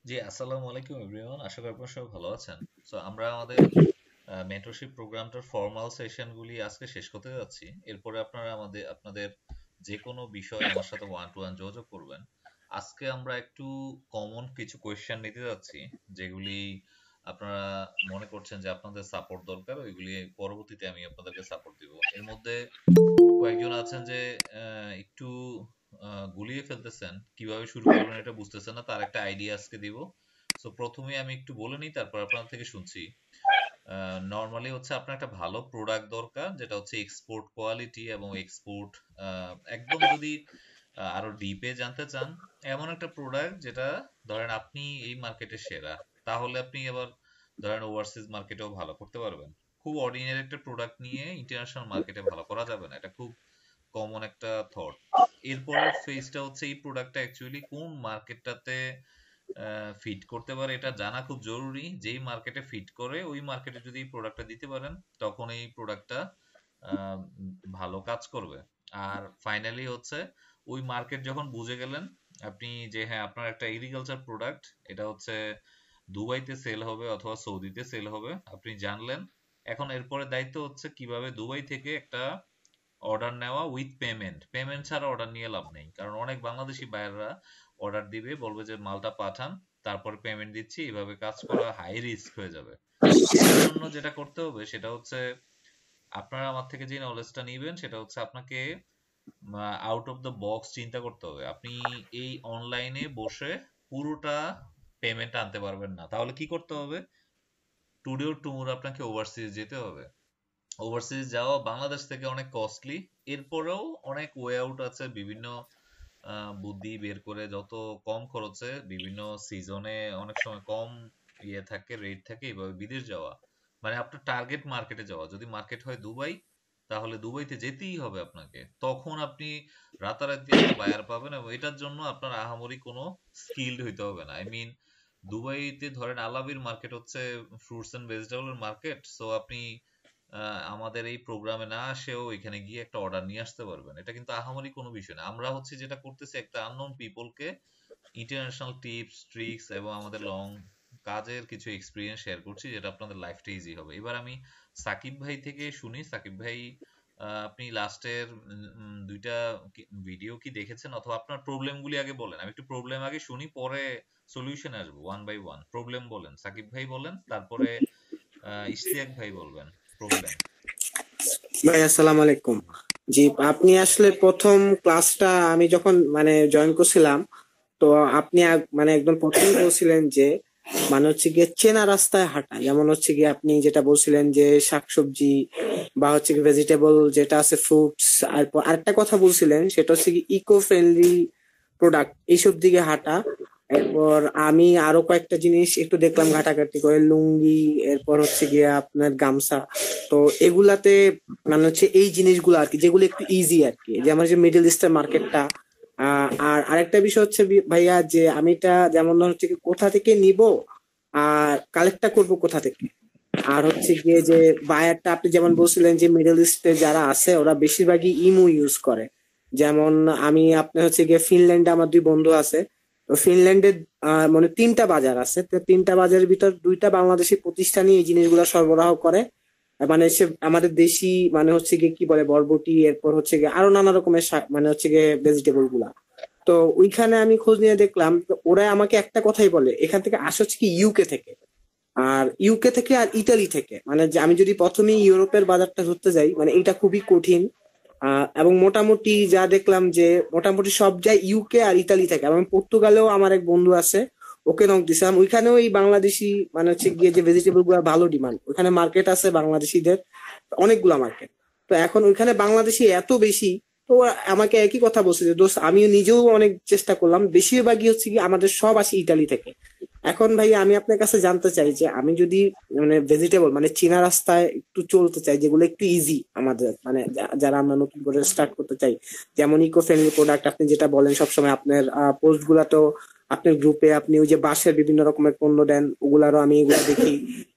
জি, আসসালামু আলাইকুম এভরিওয়ান। আশা করি আপনারা সবাই ভালো আছেন। সো আমরা আমাদের মেন্টরশিপ প্রোগ্রামটার ফর্মাল সেশনগুলি আজকে শেষ করতে যাচ্ছি। এরপরে আপনারা আপনাদের যে কোনো বিষয়ে আমার সাথে ওয়ান টু ওয়ান যোগাযোগ করবেন। আজকে আমরা একটু কমন কিছু কোয়েশ্চেন নিতে যাচ্ছি, যেগুলি আপনারা মনে করছেন যে আপনাদের সাপোর্ট দরকার, ওইগুলি পরবর্তীতে আমি আপনাদেরকে সাপোর্ট দিব। এর মধ্যে কয়েকজন আছেন যে একটু গুলিয়ে ফেলতেছেন, কিভাবে শুরু করবেন এটা বুঝতেছেন না, তার একটা আইডিয়া আজকে দিব। সো প্রথমে আমি একটু বলে নিই, তারপর আপনার থেকে শুনছি। নর্মালি হচ্ছে আপনার একটা ভালো প্রোডাক্ট দরকার, যেটা হচ্ছে এক্সপোর্ট কোয়ালিটি এবং এক্সপোর্ট একদম যদি আরো ডিপে জানতে চান, এমন একটা প্রোডাক্ট যেটা ধরেন আপনি এই মার্কেটে সেরা, তাহলে আপনি এবার ধরেন ওভারসিজ মার্কেটেও ভালো করতে পারবেন। খুব অর্ডিনারি একটা প্রোডাক্ট নিয়ে ইন্টারন্যাশনাল মার্কেটে ভালো করা যাবে না, এটা খুব কমন একটা থট। এরপরের ফেজটা হচ্ছে এই প্রোডাক্টটা অ্যাকচুয়ালি কোন মার্কেটটাতে ফিট করতে পারে, এটা জানা খুব জরুরি। যেই মার্কেটে ফিট করে ওই মার্কেটে যদি এই প্রোডাক্টটা দিতে পারেন, তখন এই প্রোডাক্টটা ভালো কাজ করবে। আর ফাইনালি হচ্ছে ওই মার্কেট যখন বুঝে গেলেন আপনি, যে হ্যাঁ আপনার একটা এগ্রিকালচার প্রোডাক্ট, এটা হচ্ছে দুবাইতে সেল হবে অথবা সৌদিতে সেল হবে, আপনি জানলেন। এখন এরপরে দায়িত্ব হচ্ছে কিভাবে দুবাই থেকে একটা অর্ডার নেওয়া উইথ পেমেন্ট। পেমেন্ট ছাড়া অর্ডার নিয়ে লাভ নেই, কারণ অনেক বাংলাদেশি বায়াররা অর্ডার দিবে, বলবে যে মালটা পাঠান, তারপরে পেমেন্ট দিচ্ছি, এভাবে কাজ করা হাই রিস্ক হয়ে যাবে। এটার জন্য যেটা করতে হবে সেটা হচ্ছে, আপনারা আমার থেকে যে নলেজটা নিবেন সেটা হচ্ছে আপনাকে আউট অফ দ্য বক্স চিন্তা করতে হবে। আপনি এই অনলাইনে বসে পুরোটা পেমেন্ট আনতে পারবেন না। তাহলে কি করতে হবে? টুডে অর টুমোরো আপনাকে ওভারসিজ যেতে হবে। ওভারসিজ যাওয়া বাংলাদেশ থেকে অনেক কস্টলি। এরপরেও অনেক ওয়ে আউট আছে, বিভিন্ন বুদ্ধি বের করে যত কম খরচে বিভিন্ন সিজনে অনেক সময় কম ইয়ে থাকে, রেট থাকে, এইভাবে বিদেশ যাওয়া। মানে আপনার টার্গেট মার্কেটে যাওয়া, যদি মার্কেট হয় দুবাই, তাহলে দুবাইতে যেতেই হবে আপনাকে। তখন আপনি রাতারাতি একটা বায়ার পাবেন, এবং এটার জন্য আপনার আহামরি কোনো স্কিলড হইতে হবে না। দুবাইতে ধরেন আলাবির মার্কেট হচ্ছে ফ্রুটস এন্ড ভেজিটেবলের মার্কেট। সো আপনি আমাদের এই প্রোগ্রামে না আসেও এখানে গিয়ে একটা অর্ডার নিয়ে আসতে পারবেন। এটা কিন্তু আহামরি কোনো বিষয় না। আমরা হচ্ছে যেটা করতেছি, একটা আননোন পিপলকে ইন্টারন্যাশনাল টিপস ট্রিক্স এবং আমাদের লং কাজের কিছু এক্সপিরিয়েন্স শেয়ার করছি, যেটা আপনাদের লাইফটা ইজি হবে। এবার আমি সাকিব ভাই থেকে শুনি। সাকিব ভাই, আপনি লাস্টের দুইটা ভিডিও কি দেখেছেন, অথবা আপনার প্রবলেমগুলি আগে বলেন। আমি একটু প্রবলেম আগে শুনি, পরে সলিউশন আসবো ওয়ান বাই ওয়ান। প্রবলেম বলেন, সাকিব ভাই বলেন, তারপরে ইশতিয়াক ভাই বলবেন প্রবলেম। ভাই আসসালামু আলাইকুম। জি, আপনি আসলে প্রথম ক্লাসটা আমি যখন মানে জয়েন করছিলাম, তো আপনি মানে একদম প্রথমেই বলছিলেন যে মানে হচ্ছে গিয়ে চেনা রাস্তায় হাঁটা, যেমন হচ্ছে গিয়ে আপনি যেটা বলছিলেন যে শাকসবজি বা হচ্ছে গিয়ে ভেজিটেবল যেটা আছে ফ্রুটস, আর আরেকটা কথা বলছিলেন সেটা হচ্ছে কি ইকো ফ্রেন্ডলি প্রোডাক্ট, এইসব দিকে হাঁটা। এরপর আমি আরো কয়েকটা জিনিস একটু দেখলাম ঘাটাঘাটি করে, লুঙ্গি, এরপর হচ্ছে গিয়ে আপনার গামছা। তো এগুলাতে মানে হচ্ছে এই জিনিসগুলো আর কি, যেগুলো একটু ইজি আর কি, যে আমার যে মিডল ইস্টের মার্কেটটা। আর আরেকটা বিষয় হচ্ছে ভাইয়া, যে আমি এটা যেমন ধর হচ্ছে কি কোথা থেকে নিব আর কালেক্টটা করব কোথা থেকে। আর হচ্ছে গিয়ে যে বায়ারটা আপনি যেমন বলছিলেন যে মিডল ইস্টে যারা আছে ওরা বেশিরভাগই ইমু ইউজ করে। যেমন আমি আপনার হচ্ছে গিয়ে ফিনল্যান্ডে আমার দুই বন্ধু আছে। তো ফিনল্যান্ডে মানে তিনটা বাজার আছে, তো তিনটা বাজারের ভিতর দুইটা বাংলাদেশি প্রতিষ্ঠানই এই জিনিসগুলো সরবরাহ করে। মানে সে আমাদের দেশি মানে হচ্ছে গিয়ে কি বলে বরবটি, এরপর হচ্ছে গিয়ে আরো নানা রকমের মানে হচ্ছে গিয়ে ভেজিটেবল গুলা। তো ওইখানে আমি খোঁজ নিয়ে দেখলাম, তো ওরা আমাকে একটা কথাই বলে, এখান থেকে আসে হচ্ছে কি ইউকে থেকে, আর ইউকে থেকে আর ইতালি থেকে। মানে যে আমি যদি প্রথমেই ইউরোপের বাজারটা ধরতে যাই, মানে এটা খুবই কঠিন। এবং মোটামুটি যা দেখলাম যে মোটামুটি সব যায় ইউকে আর ইতালি থেকে, এবং পর্তুগালেও আমার এক বন্ধু আছে, ওকে নক দিছিলাম, ওইখানেও এই বাংলাদেশি মানে হচ্ছে গিয়ে যে ভেজিটেবল গুলো ভালো ডিমান্ড, ওখানে মার্কেট আছে বাংলাদেশিদের অনেকগুলা মার্কেট। তো এখন ওইখানে বাংলাদেশি এত বেশি, তো ওরা আমাকে একই কথা বলছে যে দোস্ত, আমিও নিজেও অনেক চেষ্টা করলাম, বেশিরভাগই হচ্ছে কি আমাদের সব আসে ইতালি থেকে। এখন ভাই আমি আপনার কাছে জানতে চাই যে আমি যদি মানে ভেজিটেবল মানে চীনা রাস্তায় একটু চলতে চাই, যেগুলো একটু ইজি আমাদের মানে যারা আমরা নতুন করে স্টার্ট করতে চাই, যেমন ইকো ফ্রেন্ডলি প্রোডাক্ট আপনি যেটা বলেন সবসময় আপনার পোস্ট গুলা, তো আপনার গ্রুপে আপনি ওই যে বাঁশের বিভিন্ন রকমের পণ্য দেন, ওগুলারও আমি এগুলো দেখি।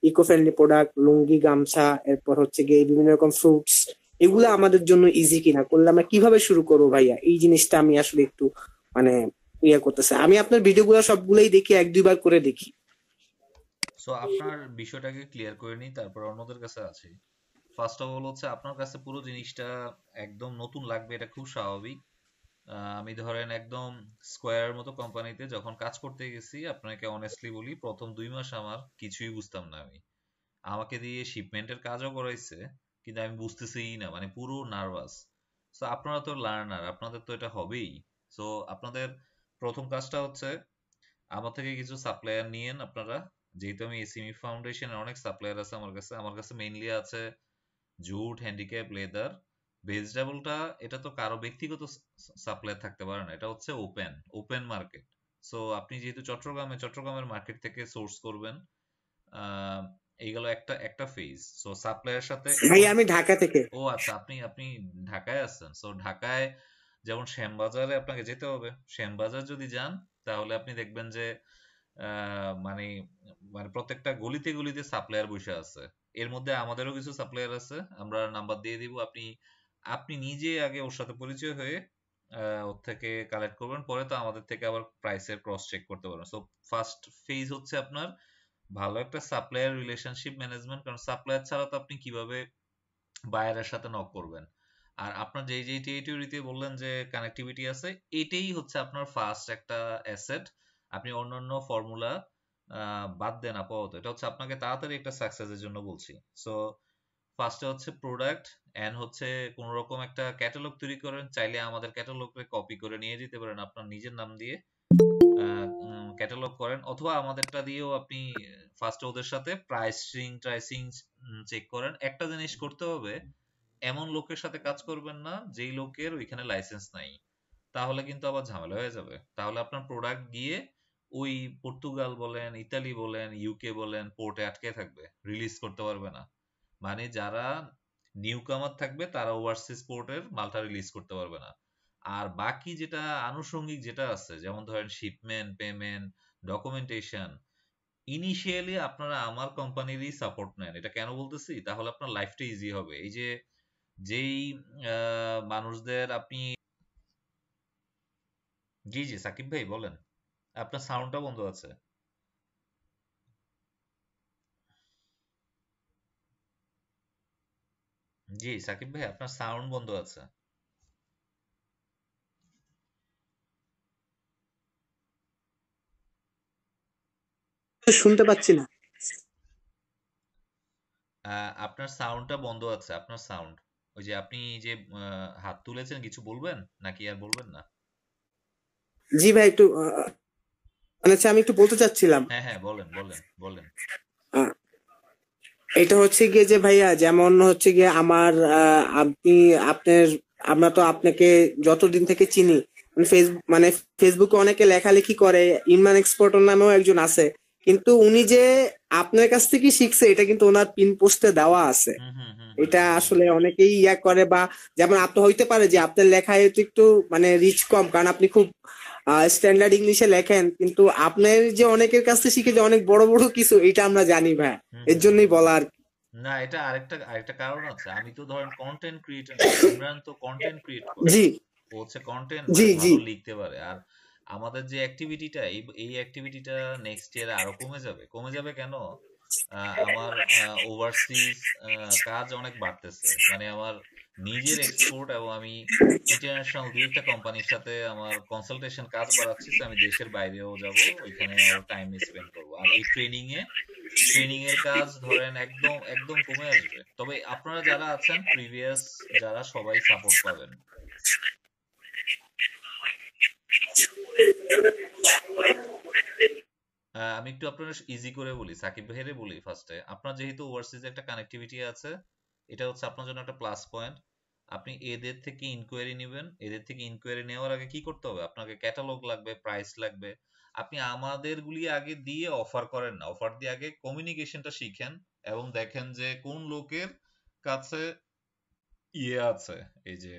ইকো ফ্রেন্ডলি প্রোডাক্ট, লুঙ্গি, গামছা, এরপর হচ্ছে গিয়ে বিভিন্ন রকম ফ্রুটস, এগুলা আমাদের জন্য ইজি কিনা, করলে আমরা কিভাবে শুরু করবো ভাইয়া, এই জিনিসটা আমি আসলে একটু মানে ইয়ে করতেছে। আমি আপনার ভিডিওগুলো সবগুলোই দেখি, 1-2 বার করে দেখি। সো আপনার বিষয়টাকে ক্লিয়ার করে নিই, তারপর অন্যদের কাছে আছে। ফার্স্ট অফ অল হচ্ছে আপনার কাছে পুরো জিনিসটা একদম নতুন লাগবে, এটা খুব স্বাভাবিক। আমি ধরেন একদম স্কোয়ারের মতো কোম্পানিতে যখন কাজ করতে গেছি, আপনাকে অনেস্টলি বলি, প্রথম 2 মাস আমার কিছুই বুঝতাম না। আমাকে দিয়ে শিপমেন্টের কাজও করাইছে, কিন্তু আমি বুঝতেছিই না, মানে পুরো নার্ভাস। সো আপনারা তো লার্নার, আপনাদের তো এটা হবেই। সো আপনাদের প্রথম কাজটা হচ্ছে আমার থেকে কিছু সাপ্লায়ার নিয়েন আপনারা। যেহেতু আমি এসিমি ফাউন্ডেশনের অনেক সাপ্লায়ার আছে আমার কাছে মেইনলি আছে জুট, হ্যান্ডিক্যাপ, লেদার, ভেজিটেবলটা। এটা তো কারো ব্যক্তিগত সাপ্লায়ার থাকতে পারে না, এটা হচ্ছে ওপেন ওপেন মার্কেট। সো আপনি যেহেতু চট্টগ্রামের মার্কেট থেকে সোর্স করবেন। আহ এই গেল একটা একটা ফেজ। সো সাপ্লায়ারের সাথে ভাই এখন। আমি ঢাকা থেকে। ও আচ্ছা, আপনি আপনি ঢাকায় আছেন। সো ঢাকায় যেমন শ্যামবাজারে আপনাকে যেতে হবে। শ্যামবাজার যদি যান, তাহলে আপনি দেখবেন যে মানে মানে প্রত্যেকটা গলিতে গলিতে সাপ্লায়ার বসে আছে। এর মধ্যে আমাদেরও কিছু সাপ্লায়ার আছে, আমরা নাম্বার দিয়ে দিব। আপনি আপনি নিজে আগে ওর সাথে পরিচয় হয়ে ওর থেকে কালেক্ট করবেন, পরে তো আমাদের থেকে আবার প্রাইসের ক্রস চেক করতে পারবেন। সো ফার্স্ট ফেজ হচ্ছে আপনার ভালো একটা সাপ্লায়ার রিলেশনশিপ ম্যানেজমেন্ট, কারণ সাপ্লায়ার ছাড়া তো আপনি কিভাবে বায়ারের সাথে নক করবেন। আর আপনার যেই যেই টেরিটরিতে বললেন যে কানেক্টিভিটি আছে, এটাই হচ্ছে আপনার ফার্স্ট একটা অ্যাসেট। আপনি অন্যান্য ফর্মুলা বাদ দেন আপাতত, এটা হচ্ছে আপনাকে তাড়াতাড়ি একটা সাকসেসের জন্য বলছি। সো ফার্স্টে হচ্ছে প্রোডাক্ট, এন্ড হচ্ছে কোন রকম একটা ক্যাটালগ তৈরি করেন। চাইলে আমাদের ক্যাটালগে কপি করে নিয়ে যেতে পারেন আপনার নিজের নাম দিয়ে। ক্যাটালগ করেন, অথবা আমাদেরটা দিয়েও আপনি ফার্স্টে ওদের সাথে প্রাইসিং ট্রাইসিং চেক করেন। একটা জিনিস করতে হবে, এমন লোকের সাথে কাজ করবেন না যেই লোকের ওইখানে লাইসেন্স নাই, তাহলে কিন্তু আবার ঝামেলা হয়ে যাবে। তাহলে আপনার প্রোডাক্ট গিয়ে ওই পর্তুগাল বলেন, ইতালি বলেন, ইউকে বলেন, পোর্টে আটকে থাকবে, রিলিজ করতে পারবে না। মানে যারা নিউ কামার থাকবে তারা ওভারসিজ পোর্টের মালটা রিলিজ করতে পারবে না। আর বাকি যেটা আনুষঙ্গিক যেটা আছে, যেমন ধরেন শিপমেন্ট, পেমেন্ট, ডকুমেন্টেশন, ইনিশিয়ালি আপনারা আমার কোম্পানিরই সাপোর্ট নেন। এটা কেন বলতেছি, তাহলে আপনার লাইফটা ইজি হবে। এই যে যেই মানুষদের আপনি। জি জি, সাকিব ভাই বলেন। আপনার সাউন্ডটা বন্ধ আছে। জি সাকিব ভাই, আপনার সাউন্ড বন্ধ আছে। শুনতে পাচ্ছি না। আপনার সাউন্ডটা বন্ধ আছে, আপনার সাউন্ড। ওই যে আপনি যে হাত তুলেছেন, কিছু বলবেন নাকি আর বলবেন না? জি ভাই, একটু মানে হচ্ছে আমি একটু বলতে চাচ্ছিলাম। হ্যাঁ হ্যাঁ, বলেন বলেন বলেন। আহ, এটা হচ্ছে গিয়ে যে ভাইয়া, যেমন হচ্ছে গিয়ে আমার আপনি আপনার আমরা তো আপনাকে যতদিন থেকে চিনি, ফেসবুক মানে ফেসবুকে অনেকে লেখালেখি করে, ইনমান এক্সপোর্টার নামেও একজন আছে, কিন্তু উনি যে আপনার কাছ থেকে শিখছে এটা কিন্তু ওনার পিন পোস্টে দেওয়া আছে। হুম হুম হুম হুম এটা হুম হুম। আসলে অনেকেই ইয়া করে, বা যেমন আপনি হইতে পারে যে আপনার লেখায় হয়তো একটু মানে রিচ কম, কারণ আপনি খুব স্ট্যান্ডার্ড ইংলিশে লেখেন, কিন্তু আপনার যে অনেকের কাছ থেকে শিখে যে অনেক বড় বড় কিছু, এটা আমরা জানি ভাই। হুম এর হুম হুম জন্যই হুম। বলা আর কি। না, এটা আরেকটা আরেকটা কারণ আছে। আমি তো ধরেন কন্টেন্ট ক্রিয়েটর না, ইমরান তো কন্টেন্ট ক্রিয়েট করে। জি ও হচ্ছে কন্টেন্ট, জি মানে জি। ভালো লিখতে পারে। আর আমাদের যে অ্যাক্টিভিটিটা, এই অ্যাক্টিভিটিটা নেক্সট ইয়ারে আরো কমে যাবে। কমে যাবে কেন? আমার ওভারসিজ কাজ অনেক বাড়তেছে, মানে আমার নিজের এক্সপোর্ট, এবং আমি ইন্টারন্যাশনাল 2-1টা কোম্পানির সাথে আমার কনসালটেশন কাজ বাড়াচ্ছি। তো আমি দেশের বাইরেও যাব, ওইখানে আরো টাইম স্পেন্ড করব। আর এই ট্রেনিং এর কাজ ধরেন একদম একদম কমে আসবে। তবে আপনারা যারা আছেন প্রিভিয়াস, যারা সবাই সাপোর্ট পাবেন। আমি একটু আপনার ইজি করে বলি, সাকিব ভাইরে বলি ফার্স্টে। আপনার যেহেতু ওভারসিজ একটা কানেক্টিভিটি আছে, এটা হচ্ছে আপনার জন্য একটা প্লাস পয়েন্ট। আপনি এদের থেকে ইনকোয়ারি নেবেন। এদের থেকে ইনকোয়ারি নেওয়ার আগে কি করতে হবে, আপনাকে ক্যাটালগ লাগবে, প্রাইস লাগবে। আপনি আমাদেরগুলি আগে দিয়ে অফার করেন না, অফার দিয়ে আগে কমিউনিকেশনটা শিখেন, এবং দেখেন যে কোন লোকের কাছে ইয়ে আছে, এই যে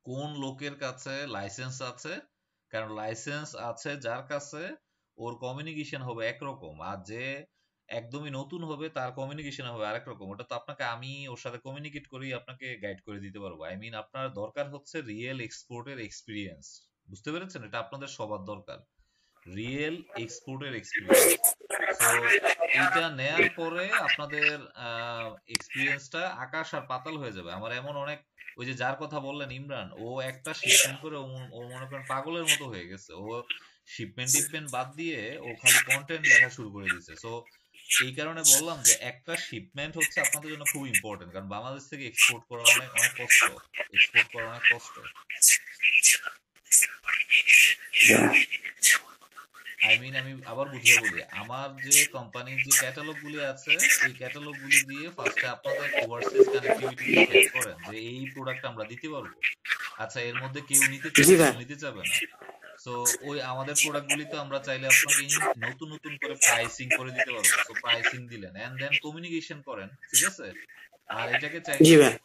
কোন লোকের কাছে লাইসেন্স আছে। কারণ লাইসেন্স আছে যার কাছে, ওর কমিউনিকেশন হবে একরকম, আর যে একদমই নতুন হবে তার কমিউনিকেশন হবে আরেক রকম। ওটা তো আপনাকে, আমি ওর সাথে কমিউনিকেট করেই আপনাকে গাইড করে দিতে পারবো। আই মিন আপনার দরকার হচ্ছে রিয়েল এক্সপোর্টের এক্সপিরিয়েন্স। বুঝতে পেরেছেন? এটা আপনাদের সবার দরকার, রিয়েল এক্সপোর্টের এক্সপিরিয়েন্স। সো এইটা নেয়ার পরে আপনাদের এক্সপিরিয়েন্সটা আকাশ আর পাতাল হয়ে যাবে। আমার এমন অনেক, ওই যে যার কথা বললেন ইমরান, ও একটা শিপমেন্ট করে ও মনে করেন পাগলের মতো হয়ে গেছে। ও শিপমেন্ট টিপমেন্ট বাদ দিয়ে ও খালি কন্টেন্ট লেখা শুরু করে দিছে। সো এই কারণে বললাম যে একটা শিপমেন্ট হচ্ছে আপনাদের জন্য খুব ইম্পর্টেন্ট, কারণ বাংলাদেশ থেকে এক্সপোর্ট করা অনেক অনেক কষ্ট, এক্সপোর্ট করা অনেক কষ্ট। আমি আবার বুঝিয়ে বলি, আমার যে কোম্পানির যে ক্যাটালগ গুলি আছে, এই ক্যাটালগ গুলি দিয়ে ফার্স্টে আপনাদের ওভারসিজ কানেক্টিভিটিটা শেয়ার করেন যে এই প্রোডাক্ট আমরা দিতে পারবো। আচ্ছা, এর মধ্যে কেউ নিতে জি চাবে, ভাই। কেউ নিতে চাবে না। সো ওই আমাদের প্রোডাক্ট গুলি তো আমরা চাইলে আপনাকে নতুন নতুন করে প্রাইসিং করে দিতে পারবো। সো প্রাইসিং দিলেন এন্ড দেন কমিউনিকেশন করেন, ঠিক আছে? আর এটাকে চাইলে, জি ভাই।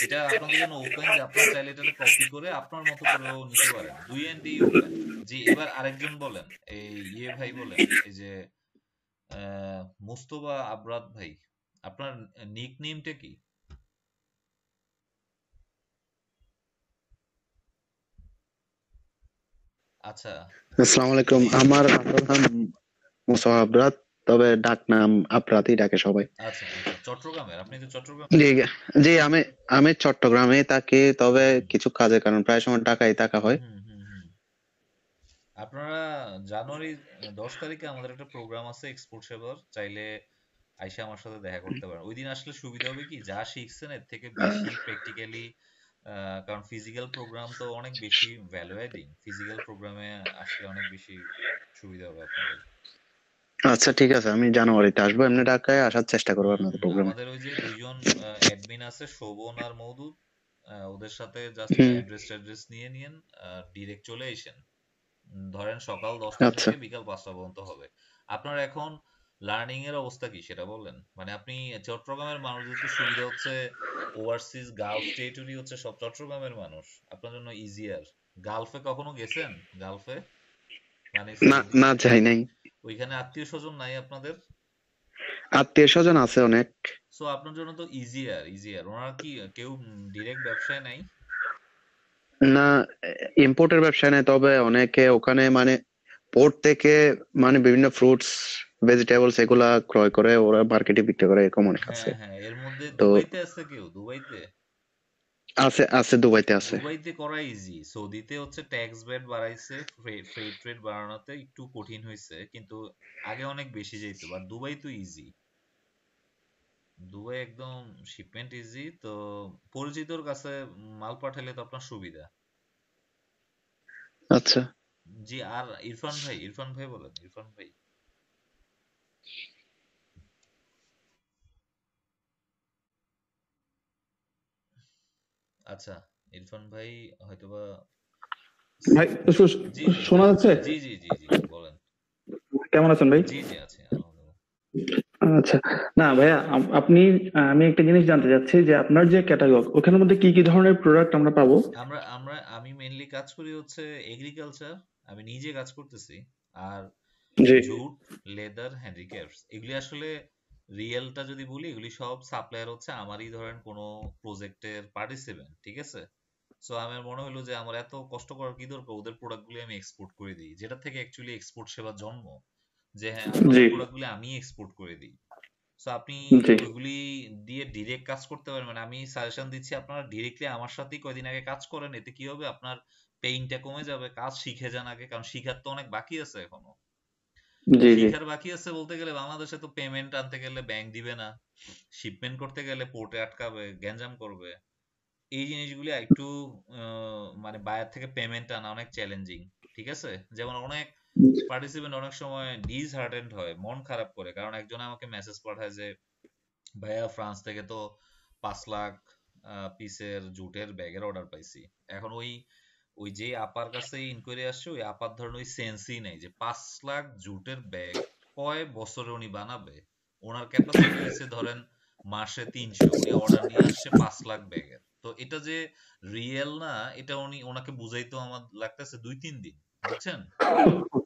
এটা আপনাদের জন্য ওপেন, যে আপনারা চাইলে এটাকে কপি করে আপনার মতো করেও নিতে পারেন, দুই এন্ডেই ওপেন। জি, এবার আরেকজন বলেন, এই ভাই বলেন, এই যে মুস্তফা আবরাত ভাই, আপনার নিক নেমটা কি? আচ্ছা। আসসালামু আলাইকুম। জি জি। আমার আসল নাম মুসাফা আবরাত, তবে ডাক নাম আবরাতই ডাকে সবাই। আচ্ছা আচ্ছা, চট্টগ্রামের? আপনি তো চট্টগ্রাম। জি জি, আমি আমি চট্টগ্রামে থাকি, তবে হুম কিছু কাজের কারণ প্রায় সময় ঢাকায় থাকা হয়। হুম হুম হুম। আপনারা জানুয়ারি 10 তারিখে আমাদের একটা প্রোগ্রাম আছে এক্সপোর্ট সেবার, চাইলে আইসা আমার সাথে দেখা করতে পারেন। ওই দিন আসলে সুবিধা হবে কি, যা শিখছেন এর থেকে বেশি প্র্যাকটিক্যালি, কারণ ফিজিক্যাল প্রোগ্রাম তো অনেক বেশি ভ্যালু অ্যাডিং, ফিজিক্যাল প্রোগ্রামে আসলে অনেক বেশি সুবিধা হবে আপনাদের। আচ্ছা ঠিক আছে, আমি জানুয়ারিতে আসবো, এমনি ঢাকায় আসার চেষ্টা করবো আপনাদের প্রোগ্রামে। আমাদের ওই যে দুইজন অ্যাডমিন আছে, শোভন আর মওদুদ, ওদের সাথে জাস্ট হুম। অ্যাড্রেস নিয়ে নিয়েন, ডিরেক্ট চলে আসেন। ধরেন সকাল 10টা আচ্ছা। থেকে বিকাল 5টা পর্যন্ত হবে। আপনার এখন লার্নিং এর অবস্থা কি সেটা বলেন। মানে আপনি চট্টগ্রামের মানুষদের তো সুবিধা হচ্ছে, ওভারসিজ গালফ টেরিটরি হচ্ছে সব চট্টগ্রামের মানুষ, আপনার জন্য ইজিয়ার। গালফে কখনো গেছেন? গালফে মানে না সৌদি, না, যাই নাই। ওইখানে আত্মীয় স্বজন নাই আপনাদের? আত্মীয় স্বজন আছে অনেক। সো আপনার জন্য তো ইজিয়ার, ইজিয়ার। ওনারা কি কেউ ডিরেক্ট ব্যবসায় নাই? না, ইম্পোর্টের ব্যবসা নেই, তবে অনেকে ওখানে মানে পোর্ট থেকে মানে বিভিন্ন ফ্রুটস, ভেজিটেবলস এগুলা ক্রয় করে ওরা মার্কেটে বিক্রি করে, এরকম অনেক আছে। হ্যাঁ হ্যাঁ, এর মধ্যে তো দুবাইতে আছে কেউ? দুবাইতে, আছে আছে, দুবাইতে আছে। দুবাইতে করা ইজি। সৌদিতে হচ্ছে ট্যাক্স ব্যাট বাড়াইছে, ফ্রেট রেট বাড়ানোতে একটু কঠিন হয়েছে, কিন্তু আগে অনেক বেশি যেত। বাট দুবাই তো ইজি, দুবাই একদম শিপমেন্ট ইজি। তো পরিচিতর কাছে মাল পাঠালে তো আপনার সুবিধা। আচ্ছা। জি, আর ইরফান ভাই, ইরফান ভাই বলেন, ইরফান ভাই। আচ্ছা, ইরফান ভাই হয়তোবা, ভাই, জি জি শোনা ভাই, যাচ্ছে? জি জি জি জি বলেন। কেমন আছেন ভাই? জি জি আছি আলহামদুলিল্লাহ। আচ্ছা। না ভাইয়া, আপনি আমি একটা জিনিস জানতে চাচ্ছি যে আপনার যে ক্যাটালগ, ওখানের মধ্যে কি কি ধরনের প্রোডাক্ট আমরা পাবো? আমি মেইনলি কাজ করি হচ্ছে এগ্রিকালচার, আমি নিজে কাজ করতেছি। আর জি। জুট, লেদার, হ্যান্ডিক্রাফটস, এগুলি আসলে রিয়েলটা যদি বলি, এগুলি সব সাপ্লায়ার হচ্ছে আমারই ধরেন কোনো প্রজেক্টের পার্টিসিপেন্ট, ঠিক আছে? সো আমার মনে হলো যে আমার এত কষ্ট করার কি দরকার, ওদের প্রোডাক্টগুলি আমি এক্সপোর্ট করে দিই, যেটা থেকে অ্যাকচুয়ালি এক্সপোর্ট সেবার জন্ম, যে হ্যাঁ জি। আপনাদের প্রোডাক্টগুলি আমি এক্সপোর্ট করে দিই। সো আপনি জি। ওইগুলি দিয়ে ডিরেক্ট কাজ করতে পারেন। মানে আমি সাজেশন দিচ্ছি, আপনারা ডিরেক্টলি আমার সাথেই কয়দিন আগে কাজ করেন, এতে কি হবে, আপনার পেইনটা কমে যাবে। কাজ শিখে যান আগে, কারণ শিখার তো অনেক বাকি আছে এখনো। জি। জি। শিখার বাকি আছে বলতে গেলে, বাংলাদেশে তো পেমেন্ট আনতে গেলে ব্যাংক দিবে না, শিপমেন্ট করতে গেলে পোর্টে আটকাবে, গ্যাঞ্জাম করবে। এই জিনিসগুলি একটু মানে বাইরে থেকে পেমেন্ট আনা অনেক চ্যালেঞ্জিং, ঠিক আছে? যেমন অনেক পার্টিসিপেন্ট অনেক সময় ডিসহার্টেন্ড হয়, মন খারাপ করে, কারণ একজন আমাকে মেসেজ পাঠায় যে ভাইয়া ফ্রান্স থেকে তো 5 লাখ পিসের জুটের ব্যাগের অর্ডার পাইছি। এখন ওই ওই যে আপার কাছে ইনকোয়ারি আসছে, ওই আপার ধরেন ওই সেন্সই নেই যে 5 লাখ জুটের ব্যাগ কয় বছরে উনি বানাবে। ওনার ক্যাপাসিটি হয়েছে ধরেন মাসে 300, উনি অর্ডার নিয়ে আসছে 5 লাখ ব্যাগের। তো এটা যে রিয়েল না, এটা ওনাকে বুঝাইতেও আমার লাগতেছে 2-3 দিন, বুঝছেন?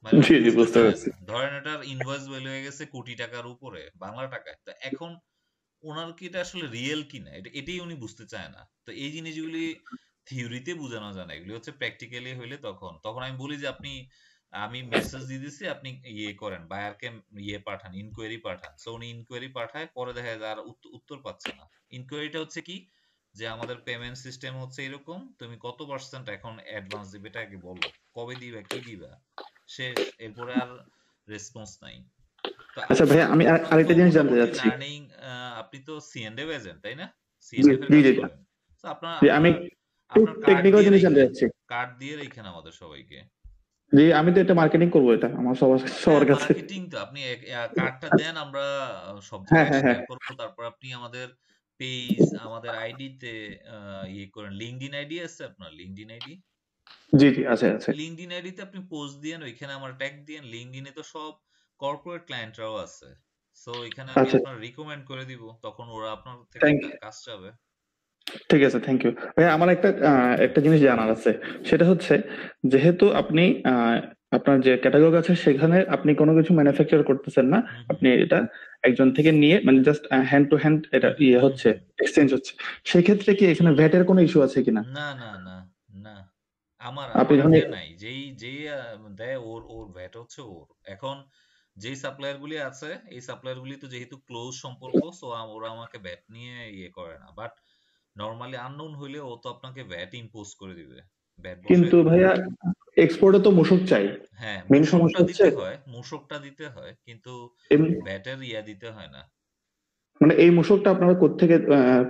মানে উনি জি। জি, বুঝতে বুঝতে চায় পারছি। না। ধরেন এটার ইনভয়েস ভ্যালু হয়ে গেছে কোটি টাকার উপরে বাংলা টাকায়। তো এখন ওনার কি এটা আসলে রিয়েল কিনা, এটাই উনি বুঝতে চায় না। তো এই জিনিসগুলি থিওরিতে বোঝানো যায় না, এগুলি হচ্ছে প্র্যাকটিক্যালি হইলে তখন তখন আমি বলি যে আমি মেসেজ দিয়ে দিছি, আপনি ইয়ে করেন, বায়ারকে ইয়ে পাঠান, ইনকোয়ারি পাঠান। সো উনি ইনকোয়ারি পাঠায়, পরে দেখা যায় আর উত্তর পাচ্ছে না। ইনকোয়ারিটা হচ্ছে কি, যে আমাদের পেমেন্ট সিস্টেম হচ্ছে এরকম, তুমি কত পার্সেন্ট এখন অ্যাডভান্স দিবে এটা আগে বলো, কবে দিবা, কি দিবা, শেষ। এরপরে আর রেসপন্স নাই। তো আচ্ছা ভাইয়া, আমি আপনার তো আরেকটা জিনিস জানতে মোটামুটি চাচ্ছি। লার্নিং, আপনি তো সিএনএফ এজেন্ট তাই না? জি সিএনএফ এর জি কাজ জি করেন। তো আপনার জি, আমি আপনার একটু আপনার কার্ড টেকনিক্যাল দিয়ে জিনিস জানতে রাখেন, চাচ্ছি। কার্ড দিয়ে রাখেন আমাদের সবাইকে। জি, আমি তো এটা মার্কেটিং করবো, এটা আমার সবার হ্যাঁ, সবার কাছে। মার্কেটিং তো আপনি কার্ডটা দেন, আমরা সব হ্যাঁ জায়গায় হ্যাঁ হ্যাঁ। শেয়ার করবো। তারপর আপনি আমাদের পেজ, আমাদের আইডিতে ইয়ে করেন। লিঙ্কডইন আইডি আছে আপনার? লিঙ্কডইন আইডি, জি জি, আছে আছে। লিঙ্কডইন আইডিতে আপনি পোস্ট দিয়েন, ওইখানে আমার ট্যাগ দিয়েন। লিঙ্কডইনে তো সব কর্পোরেট ক্লায়েন্টরাও আছে, সো এখানে আমি আচ্ছা, আপনার রিকমেন্ড করে দিব, তখন ওরা আপনার থেকে থ্যাংক কাজ চাবে। ঠিক আছে, থ্যাংক ইউ ভাইয়া। আমার একটা জিনিস জানার আছে, সেটা হচ্ছে যেহেতু আপনি আপনার যে ক্যাটাগরি আছে সেখানে আপনি কোনো কিছু ম্যানুফ্যাকচার করতেছেন না, হুম হুম আপনি এটা একজন থেকে নিয়ে মানে জাস্ট হ্যান্ড টু হ্যান্ড এটা হুম হুম ইয়ে হুম হচ্ছে, হুম। এক্সচেঞ্জ হচ্ছে। সেক্ষেত্রে কি এখানে ভ্যাটের কোনো ইস্যু আছে কিনা? না না না না, আমার আপনি আমার যখন ইয়ে নাই, যেই দেয় ওর ওর ভ্যাট হচ্ছে ওর। এখন যেই সাপ্লায়ার গুলি আছে, এই সাপ্লায়ার গুলি তো যেহেতু ক্লোজ সম্পর্ক, সো ওরা আমাকে ভ্যাট নিয়ে ইয়ে করে না। বাট নর্মালি আননোন হইলে ও তো আপনাকে ভ্যাট ইম্পোজ করে দিবে, ভ্যাট বসায় কিন্তু দিবে। ভাইয়া এক্সপোর্টে তো মূসক চাই। হ্যাঁ, মেন সমস্যা মূসকটা হচ্ছে দিতে হয়, মূসকটা দিতে হয়, কিন্তু এম- ভ্যাটের ইয়া দিতে হয় না। মানে এই মূসকটা আপনারা কোত্থেকে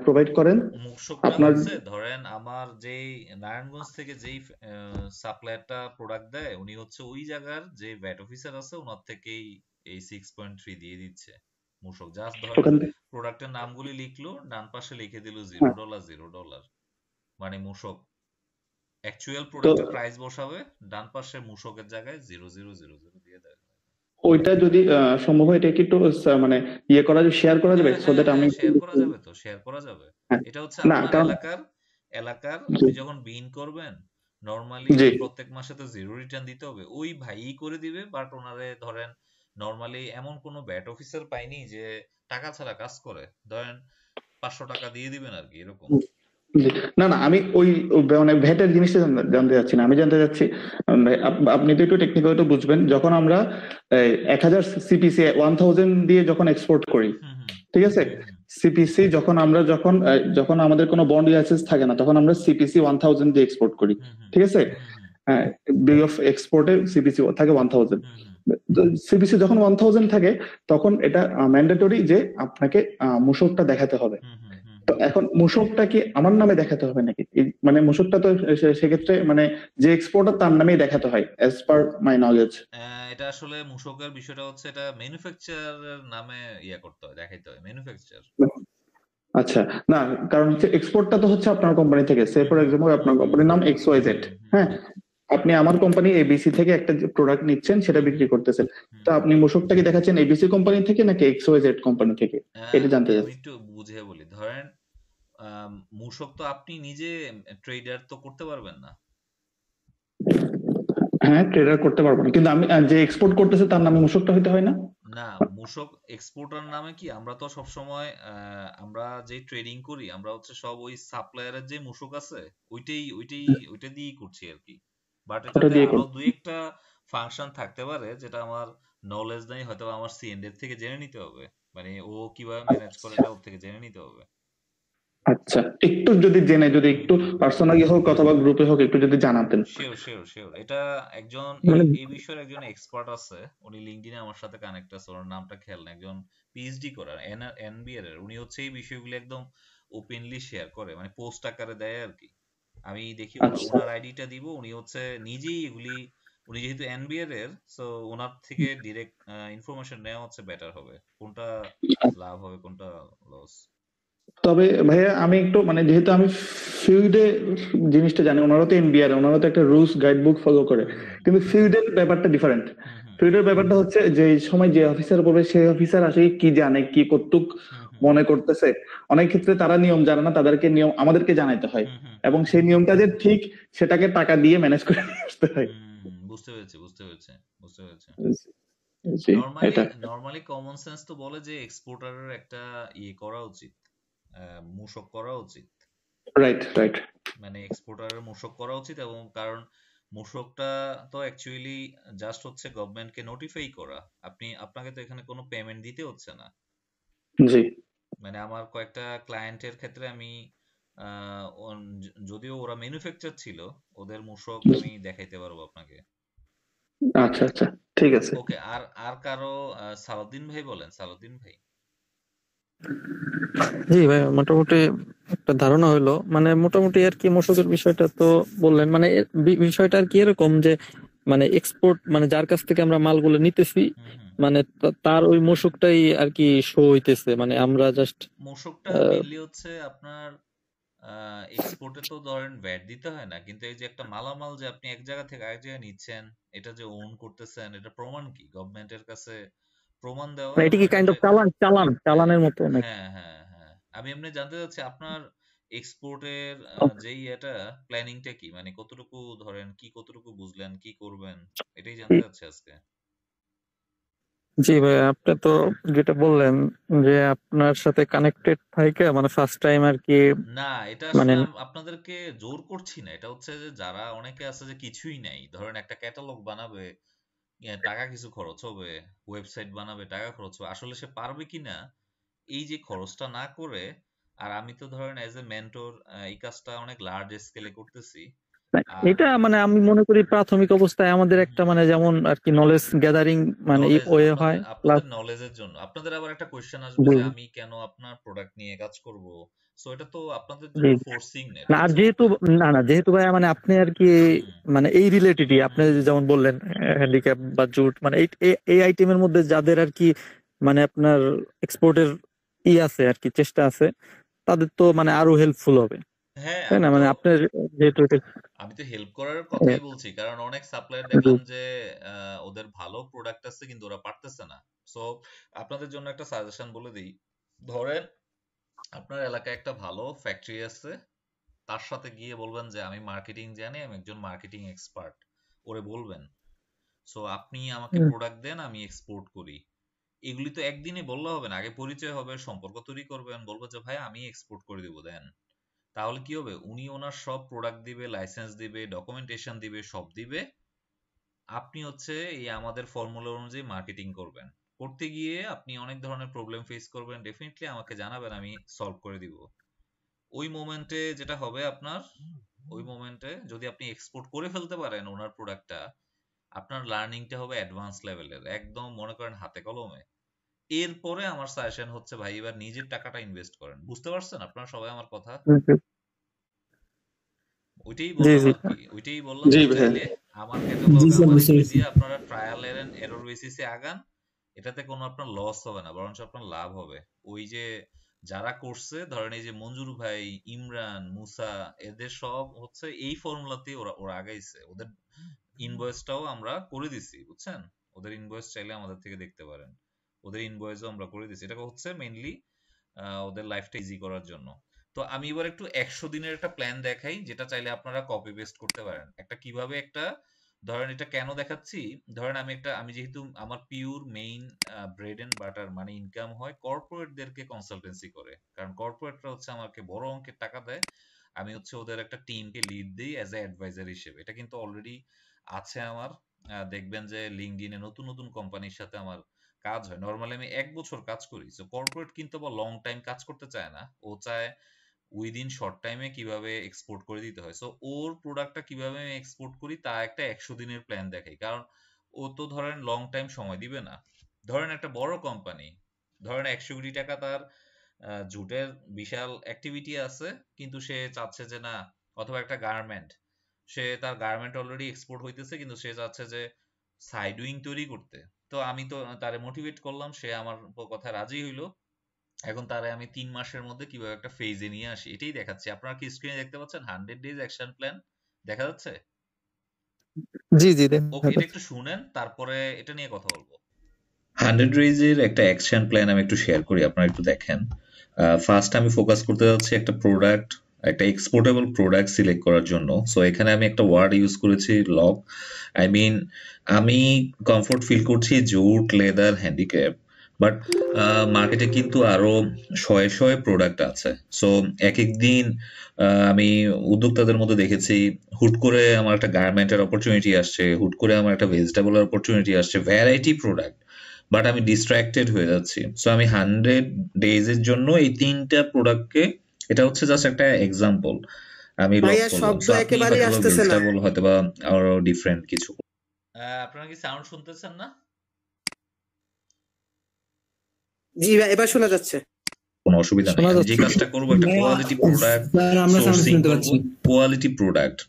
প্রোভাইড করেন মূসকটা আপনার? হচ্ছে, ধরেন আমার যেই নারায়ণগঞ্জ থেকে যেই সাপ্লায়ারটা প্রোডাক্ট দেয়, উনি হচ্ছে ওই জায়গার যে ভ্যাট অফিসার আছে, ওনার থেকেই এই 6.3 দিয়ে দিচ্ছে মূসক। জাস্ট ধরেন ওখান থেকে, প্রোডাক্টের নামগুলি লিখলো, ডান পাশে লিখে দিল হ্যাঁ। $0, $0, মানে মূসক। অ্যাকচুয়াল তো প্রোডাক্টের প্রাইস বসাবে, ডান পাশে মূসকের জায়গায় 0000 দিয়ে দেয়। ওইটা যদি সম্ভব হয় এটা কি একটু মানে ইয়ে করা যাবে, শেয়ার করা যাবে, হ্যাঁ সো হ্যাঁ দ্যাট আমি হ্যাঁ, একটু। শেয়ার করা যাবে, তো শেয়ার করা যাবে। হ্যাঁ। এটা হচ্ছে না আপনার কারণ, এলাকার জি আপনি যখন বিন করবেন, নর্মালি জি। প্রত্যেক মাসে তো জিরো রিটার্ন দিতে হবে, ওই ভাইই করে দিবে। বাট ওনারে ধরেন নর্মালি এমন কোনো ব্যাট অফিসার পাইনি যে টাকা ছাড়া কাজ করে, ধরেন 500 টাকা দিয়ে দিবেন আর কি, এরকম। জি। না না, আমি ওই মানে ভ্যাটের জিনিসটা জানতে চাচ্ছি না, আমি জানতে চাচ্ছি আপনি তো একটু টেকনিক্যাল তো বুঝবেন, যখন আমরা 1000 সিপিসি 1000 দিয়ে যখন এক্সপোর্ট করি, হুম হুম ঠিক আছে, হুম হুম সিপিসি যখন আমরা যখন আমাদের কোনো বন্ড লাইসেন্স থাকে না, তখন আমরা সিপিসি 1000 দিয়ে এক্সপোর্ট করি, হুম হুম ঠিক আছে। হুম হুম বিল অফ এক্সপোর্টে সিপিসি থাকে 1000। হুম হুম সিপিসি যখন 1000 থাকে তখন এটা ম্যান্ডেটরি যে আপনাকে মূসকটা দেখাতে হবে। হুম হুম হুম তো হুম। এখন মূসকটা কি আমার নামে দেখাতে হবে নাকি? মানে মূসকটা তো সেক্ষেত্রে মানে যে এক্সপোর্টার তার নামেই দেখাতে হয়, অ্যাজ পার মাই নলেজ। এটা আসলে মূসকের বিষয়টা হচ্ছে, এটা ম্যানুফ্যাকচারারের নামে ইয়া করতে হয়, দেখাইতে হয়, ম্যানুফ্যাকচার। আচ্ছা, না কারণ হচ্ছে এক্সপোর্টটা তো হচ্ছে আপনার কোম্পানি থেকে, সে হুম ফর হুম এক্সাম্পল হুম আপনার হুম কোম্পানির হুম নাম এক্স ওয়াই জেড। হুম হুম হ্যাঁ, আপনি আমার কোম্পানি এবিসি থেকে একটা প্রোডাক্ট নিচ্ছেন, সেটা হুম বিক্রি করতেছেন। হুম তো হুম। আপনি মূসকটা কি দেখাচ্ছেন এবিসি কোম্পানি থেকে নাকি এক্স ওয়াই জেড কোম্পানি থেকে? এটা আমি জানতে আমি চাচ্ছি। একটু বুঝিয়ে বলি। ধরেন মূসক তো আপনি নিজে ট্রেডার তো করতে পারবেন না। হ্যাঁ, ট্রেডার করতে পারবো না, কিন্তু আমি যে এক্সপোর্ট করতেছে তার নামে মূসকটা হইতে হয় না? না, মূসক এক্সপোর্টার নামে কি, আমরা তো সব সময় আমরা যে ট্রেডিং করি, আমরা হচ্ছে সব ওই সাপ্লায়ারের যে মূসক আছে, ওইটা দিয়েই করছি আর কি। বাট ওটা এটাতে দিয়ে আরো দুই একটা ফাংশন থাকতে পারে, যেটা আমার নলেজ নেই, হয়তো আমার সিএনডি থেকে জেনে নিতে হবে। মানে ও কিভাবে ম্যানেজ করে, আচ্ছা এটা ওর থেকে জেনে নিতে হবে। আচ্ছা, একটু যদি জেনে, যদি হুম একটু হুম। পার্সোনালি হোক অথবা গ্রুপে হোক একটু যদি জানাতেন। শিওর শিওর শিওর, এটা একজন এই মানে এই বিষয়ের একজন এক্সপার্ট আছে, উনি লিঙ্কডইনে আমার সাথে কানেক্ট আছে, ওনার নামটা খেয়াল না, একজন পিএইচডি করার এনবিআর এর, উনি হচ্ছে এই বিষয়গুলো একদম ওপেনলি শেয়ার করে, মানে পোস্ট আকারে দেয় আর কি। আমি দেখি আচ্ছা, ওনার আইডিটা দিব, উনি হচ্ছে নিজেই এগুলি, উনি যেহেতু এনবিআর এর, সো ওনার থেকে ডিরেক্ট ইনফরমেশন নেওয়া হচ্ছে বেটার হবে, কোনটা লাভ হবে কোনটা লস। তবে ভাইয়া আমি একটু মানে যেহেতু আমি ফিল্ডে জিনিসটা জানি, ওনারা তো এমবিআর, ওনারা তো একটা রুলস গাইড বুক ফলো করে, হুম হুম কিন্তু ফিল্ডের ব্যাপারটা ডিফারেন্ট। হুম হুম ফিল্ডের ব্যাপারটা হচ্ছে যে এই সময় যে অফিসার পড়বে সেই অফিসার আসলে কি জানে, কি কতটুক হুম হুম মনে করতেছে। অনেক ক্ষেত্রে তারা নিয়ম জানে না, তাদেরকে নিয়ম আমাদেরকে জানাইতে হয়, হুম হুম এবং হুম সেই হুম নিয়মটা যে ঠিক সেটাকে টাকা দিয়ে ম্যানেজ করে নিয়ে আসতে হয়। বুঝতে পেরেছি বুঝতে পেরেছি বুঝতে পেরেছি। জি, নর্মালি এটা নর্মালি কমন সেন্স তো বলে যে এক্সপোর্টারের একটা ইয়ে করা উচিত, মূসক করা উচিত। Right right. মানে এক্সপোর্টারের মূসক করা উচিত, এবং কারণ মূসকটা তো অ্যাকচুয়ালি জাস্ট হচ্ছে গভর্নমেন্টকে নোটিফাই করা। আপনাকে তো এখানে কোনো পেমেন্ট দিতে হচ্ছে না। জি মানে আমার কয়েকটা ক্লায়েন্টের ক্ষেত্রে আমি যদিও ওরা ম্যানুফ্যাকচার ছিল, ওদের মূসক আমি দেখাইতে পারবো আপনাকে। আচ্ছা আচ্ছা ঠিক আছে। ওকে, আর আর কারো সালাউদ্দিন ভাই বলেন, সালাউদ্দিন ভাই। জি ভাই, মোটামুটি একটা ধারণা হইলো। মানে মোটামুটি আর কি মূসকের বিষয়টা তো বললেন, মানে বিষয়টা আর কি এরকম যে মানে এক্সপোর্ট, মানে যার কাছ থেকে আমরা মালগুলো নিতেছি, মানে তার ওই মূসকটাই আর কি শো হইতেছে, মানে আমরা জাস্ট মূসকটা মেইনলি হচ্ছে আপনার এক্সপোর্টে তো ধরেন ভ্যাট দিতে হয় না, কিন্তু এই যে একটা মালামাল যে আপনি এক জায়গা থেকে আরেক জায়গায় নিচ্ছেন, এটা যে ওন করতেছেন, এটা প্রমাণ কি? গভর্নমেন্টের কাছে প্রমাণ দেওয়া, এটা কি কাইন্ড অফ চালানের মতো নাকি? হ্যাঁ হ্যাঁ হ্যাঁ। আমি এমনি জানতে চাচ্ছি আপনার এক্সপোর্টের যেই এটা প্ল্যানিংটা কি, মানে কতটুকু ধরেন কি, কতটুকু বুঝলেন, কি করবেন, এটাই জানতে চাচ্ছি আজকে। জি ভাই, আপনি তো যেটা বললেন যে আপনার সাথে কানেক্টেড থাকে, মানে ফার্স্ট টাইম আর কি। না, এটা মানে আসলে আপনাদেরকে জোর করছি না, এটা হচ্ছে যে যারা অনেকে আছে যে কিছুই নাই, ধরেন একটা ক্যাটালগ বানাবে, টাকা কিছু খরচ হবে, ওয়েবসাইট বানাবে, টাকা খরচ হবে, আসলে সে পারবে কিনা এই যে খরচটা না করে। আর আমি তো ধরেন এজ এ মেন্টর এই কাজটা অনেক লার্জ স্কেলে করতেছি। আর এটা মানে আমি মনে করি প্রাথমিক অবস্থায় আমাদের একটা মানে যেমন আর কি নলেজ গ্যাদারিং মানে নলেজ, ওয়ে হয়, প্লাস আপনাদের নলেজের জন্য আপনাদের আবার একটা কোশ্চেন আসবে যে আমি কেন আপনার প্রোডাক্ট নিয়ে কাজ করব। সো এটা তো আপনাদের জন্য ফোর্সিং না, এটা না। আর হচ্ছে যেহেতু যেহেতু ভাই মানে আপনি আর কি মানে এই রিলেটেডই, আপনি যেমন বললেন হ্যান্ডিক্যাপ বা জুট, মানে এই আইটেমের মধ্যে যাদের আর কি মানে আপনার এক্সপোর্টের আছে আর কি, চেষ্টা আছে, তাদের তো মানে আরো হেল্পফুল হবে, হ্যাঁ। তাই না? মানে আপনার যেহেতু আমি তো হেল্প করার কথাই বলছি, কারণ অনেক সাপ্লায়ার দেখলাম যে ওদের ভালো প্রোডাক্ট আছে কিন্তু ওরা পারতেছে না। সো আপনাদের জন্য একটা সাজেশন বলে দিই, ধরেন আপনার এলাকায় একটা ভালো ফ্যাক্টরি আছে, তার সাথে গিয়ে বলবেন যে আমি মার্কেটিং জানি, আমি একজন মার্কেটিং এক্সপার্ট, ওরে বলবেন। সো আপনি আমাকে প্রোডাক্ট দেন, আমি এক্সপোর্ট করি। এগুলি তো একদিনে বললে হবে না, আগে পরিচয় হবে, সম্পর্ক তৈরি করবেন, বলবো যে ভাই আমি এক্সপোর্ট করে দিব, দেন। তাহলে কি হবে, উনি ওনার সব প্রোডাক্ট দিবে, লাইসেন্স দিবে, ডকুমেন্টেশন দিবে, সব দিবে। আপনি হচ্ছে এই আমাদের ফর্মুলা অনুযায়ী মার্কেটিং করবেন। করতে গিয়ে আপনি অনেক ধরনের প্রবলেম ফেস করবেন, ডেফিনেটলি আমাকে জানাবেন, আমি সলভ করে দিব। ওই মোমেন্টে যেটা হবে আপনার, ওই মোমেন্টে যদি আপনি এক্সপোর্ট করে ফেলতে পারেন ওনার প্রোডাক্টটা, আপনার লার্নিংটা হবে অ্যাডভান্স লেভেলের, একদম মনে করেন হাতে কলমে। এরপরে আমার সাজেশন হচ্ছে ভাই এবার নিজের টাকাটা ইনভেস্ট করেন। বুঝতে পারছেন আপনারা সবাই আমার কথা? ওইটাই বললাম আর কি, ওইটাই বললাম যে চাইলে আমার ক্যাটালগ আমার দিয়ে আপনারা ট্রায়াল এন্ড এরর বেসিসে আগান, এটাতে কোনো আপনার লস হবে না, বরঞ্চ আপনার লাভ হবে। ওই যে যারা করছে, ধরেন এই যে মঞ্জুর ভাই, ইমরান, মুসা, এদের সব হচ্ছে এই ফর্মুলাতে ওরা আগাইছে। ওদের ইনভয়েসটাও আমরা করে দিছি, বুঝছেন? ওদের ইনভয়েস চাইলে আমাদের থেকে দেখতে পারেন, ওদের ইনভয়েসও আমরা করে দিছি। এটা হচ্ছে মেইনলি ওদের লাইফটা ইজি করার জন্য। তো আমি এবার একটু 100 দিনের একটা প্ল্যান দেখাই, যেটা চাইলে আপনারা কপি পেস্ট করতে পারেন। একটা কিভাবে একটা, ধরেন এটা কেন দেখাচ্ছি, ধরেন আমি যেহেতু আমার pure main bread and butter মানে ইনকাম হয় কর্পোরেটদেরকে কনসালটেন্সি করে, কারণ কর্পোরেটরা হচ্ছে আমাকে বড় অঙ্কের টাকা দেয়, আমি হচ্ছে ওদের একটা টিমকে লিড দিই অ্যাজ এ অ্যাডভাইজার হিসেবে। এটা কিন্তু অলরেডি আছে আমার, দেখবেন যে লিঙ্কডইনে নতুন নতুন কোম্পানির সাথে আমার কাজ হয়। নরমালি আমি 1 বছর কাজ করি। সো কর্পোরেট কিন্তু আবার লং টাইম কাজ করতে চায় না, ও চায় উইদিন শর্ট টাইমে কিভাবে এক্সপোর্ট করে দিতে হয়। সো ওর প্রোডাক্টটা কিভাবে আমি এক্সপোর্ট করি তা একটা 100 দিনের প্ল্যান দেখাই, কারণ ও তো ধরেন লং টাইম সময় দিবে না। ধরেন একটা বড় কোম্পানি, ধরেন 100 কোটি টাকা তার জুটের বিশাল অ্যাক্টিভিটি আছে, কিন্তু সে চাচ্ছে যে না, অথবা একটা গার্মেন্ট, সে তার গার্মেন্ট অলরেডি এক্সপোর্ট হইতেছে, কিন্তু সে চাচ্ছে যে সাইড উইং তৈরি করতে। তো আমি তো তারে মোটিভেট করলাম, সে আমার কথা রাজি হইলো। এখন তারে আমি 3 মাসের মধ্যে কিভাবে একটা ফেজে নিয়ে আসি এটাই দেখাচ্ছি। আপনারা কি স্ক্রিনে দেখতে পাচ্ছেন 100 ডেজ অ্যাকশন প্ল্যান দেখা যাচ্ছে? জি জি ওকে, এটা একটু শুনেন, তারপরে এটা নিয়ে কথা বলবো। 100 ডেজের একটা অ্যাকশন প্ল্যান আমি একটু শেয়ার করি, আপনারা একটু দেখেন। ফার্স্ট আমি ফোকাস করতে যাচ্ছি একটা প্রোডাক্ট, একটা এক্সপোর্টেবল প্রোডাক্ট সিলেক্ট করার জন্য। সো এখানে আমি একটা ওয়ার্ড ইউজ করেছি, লক। আমি কমফোর্ট ফিল করছি জুট, লেদার, হ্যান্ডিক্রাফট। বাট মার্কেটে কিন্তু আরো শয়ে শয়ে প্রোডাক্ট আছে। সো এক এক দিন আমি উদ্যোক্তাদের মধ্যে দেখেছি হুট করে আমার একটা গার্মেন্টের অপরচুনিটি আসছে, হুট করে আমার একটা ভেজিটেবলের অপরচুনিটি আসছে, ভ্যারাইটি প্রোডাক্ট, বাট আমি ডিস্ট্রাক্টেড হয়ে যাচ্ছি। সো আমি 100 ডেজের জন্য এই 3টা প্রোডাক্টকে, এটা হচ্ছে জাস্ট একটা এক্সাম্পল আমি লক ভাইয়া করলাম। শব্দ সো আপনি একেবারেই হয়তো আসতেছে না। ভেজিটেবল হয়তো বা আরো ডিফারেন্ট কিছু। আপনারা কি সাউন্ড শুনতেছেন না? জি ভাই, এবার শোনা যাচ্ছে। কোনো অসুবিধা নেই। শোনা আমি যে যাচ্ছে। কাজটা করবো, একটা কোয়ালিটি প্রোডাক্ট স্যার আমরা সাউন্ড সোর্সিং শুনতে করবো, পাচ্ছি। কোয়ালিটি প্রোডাক্ট,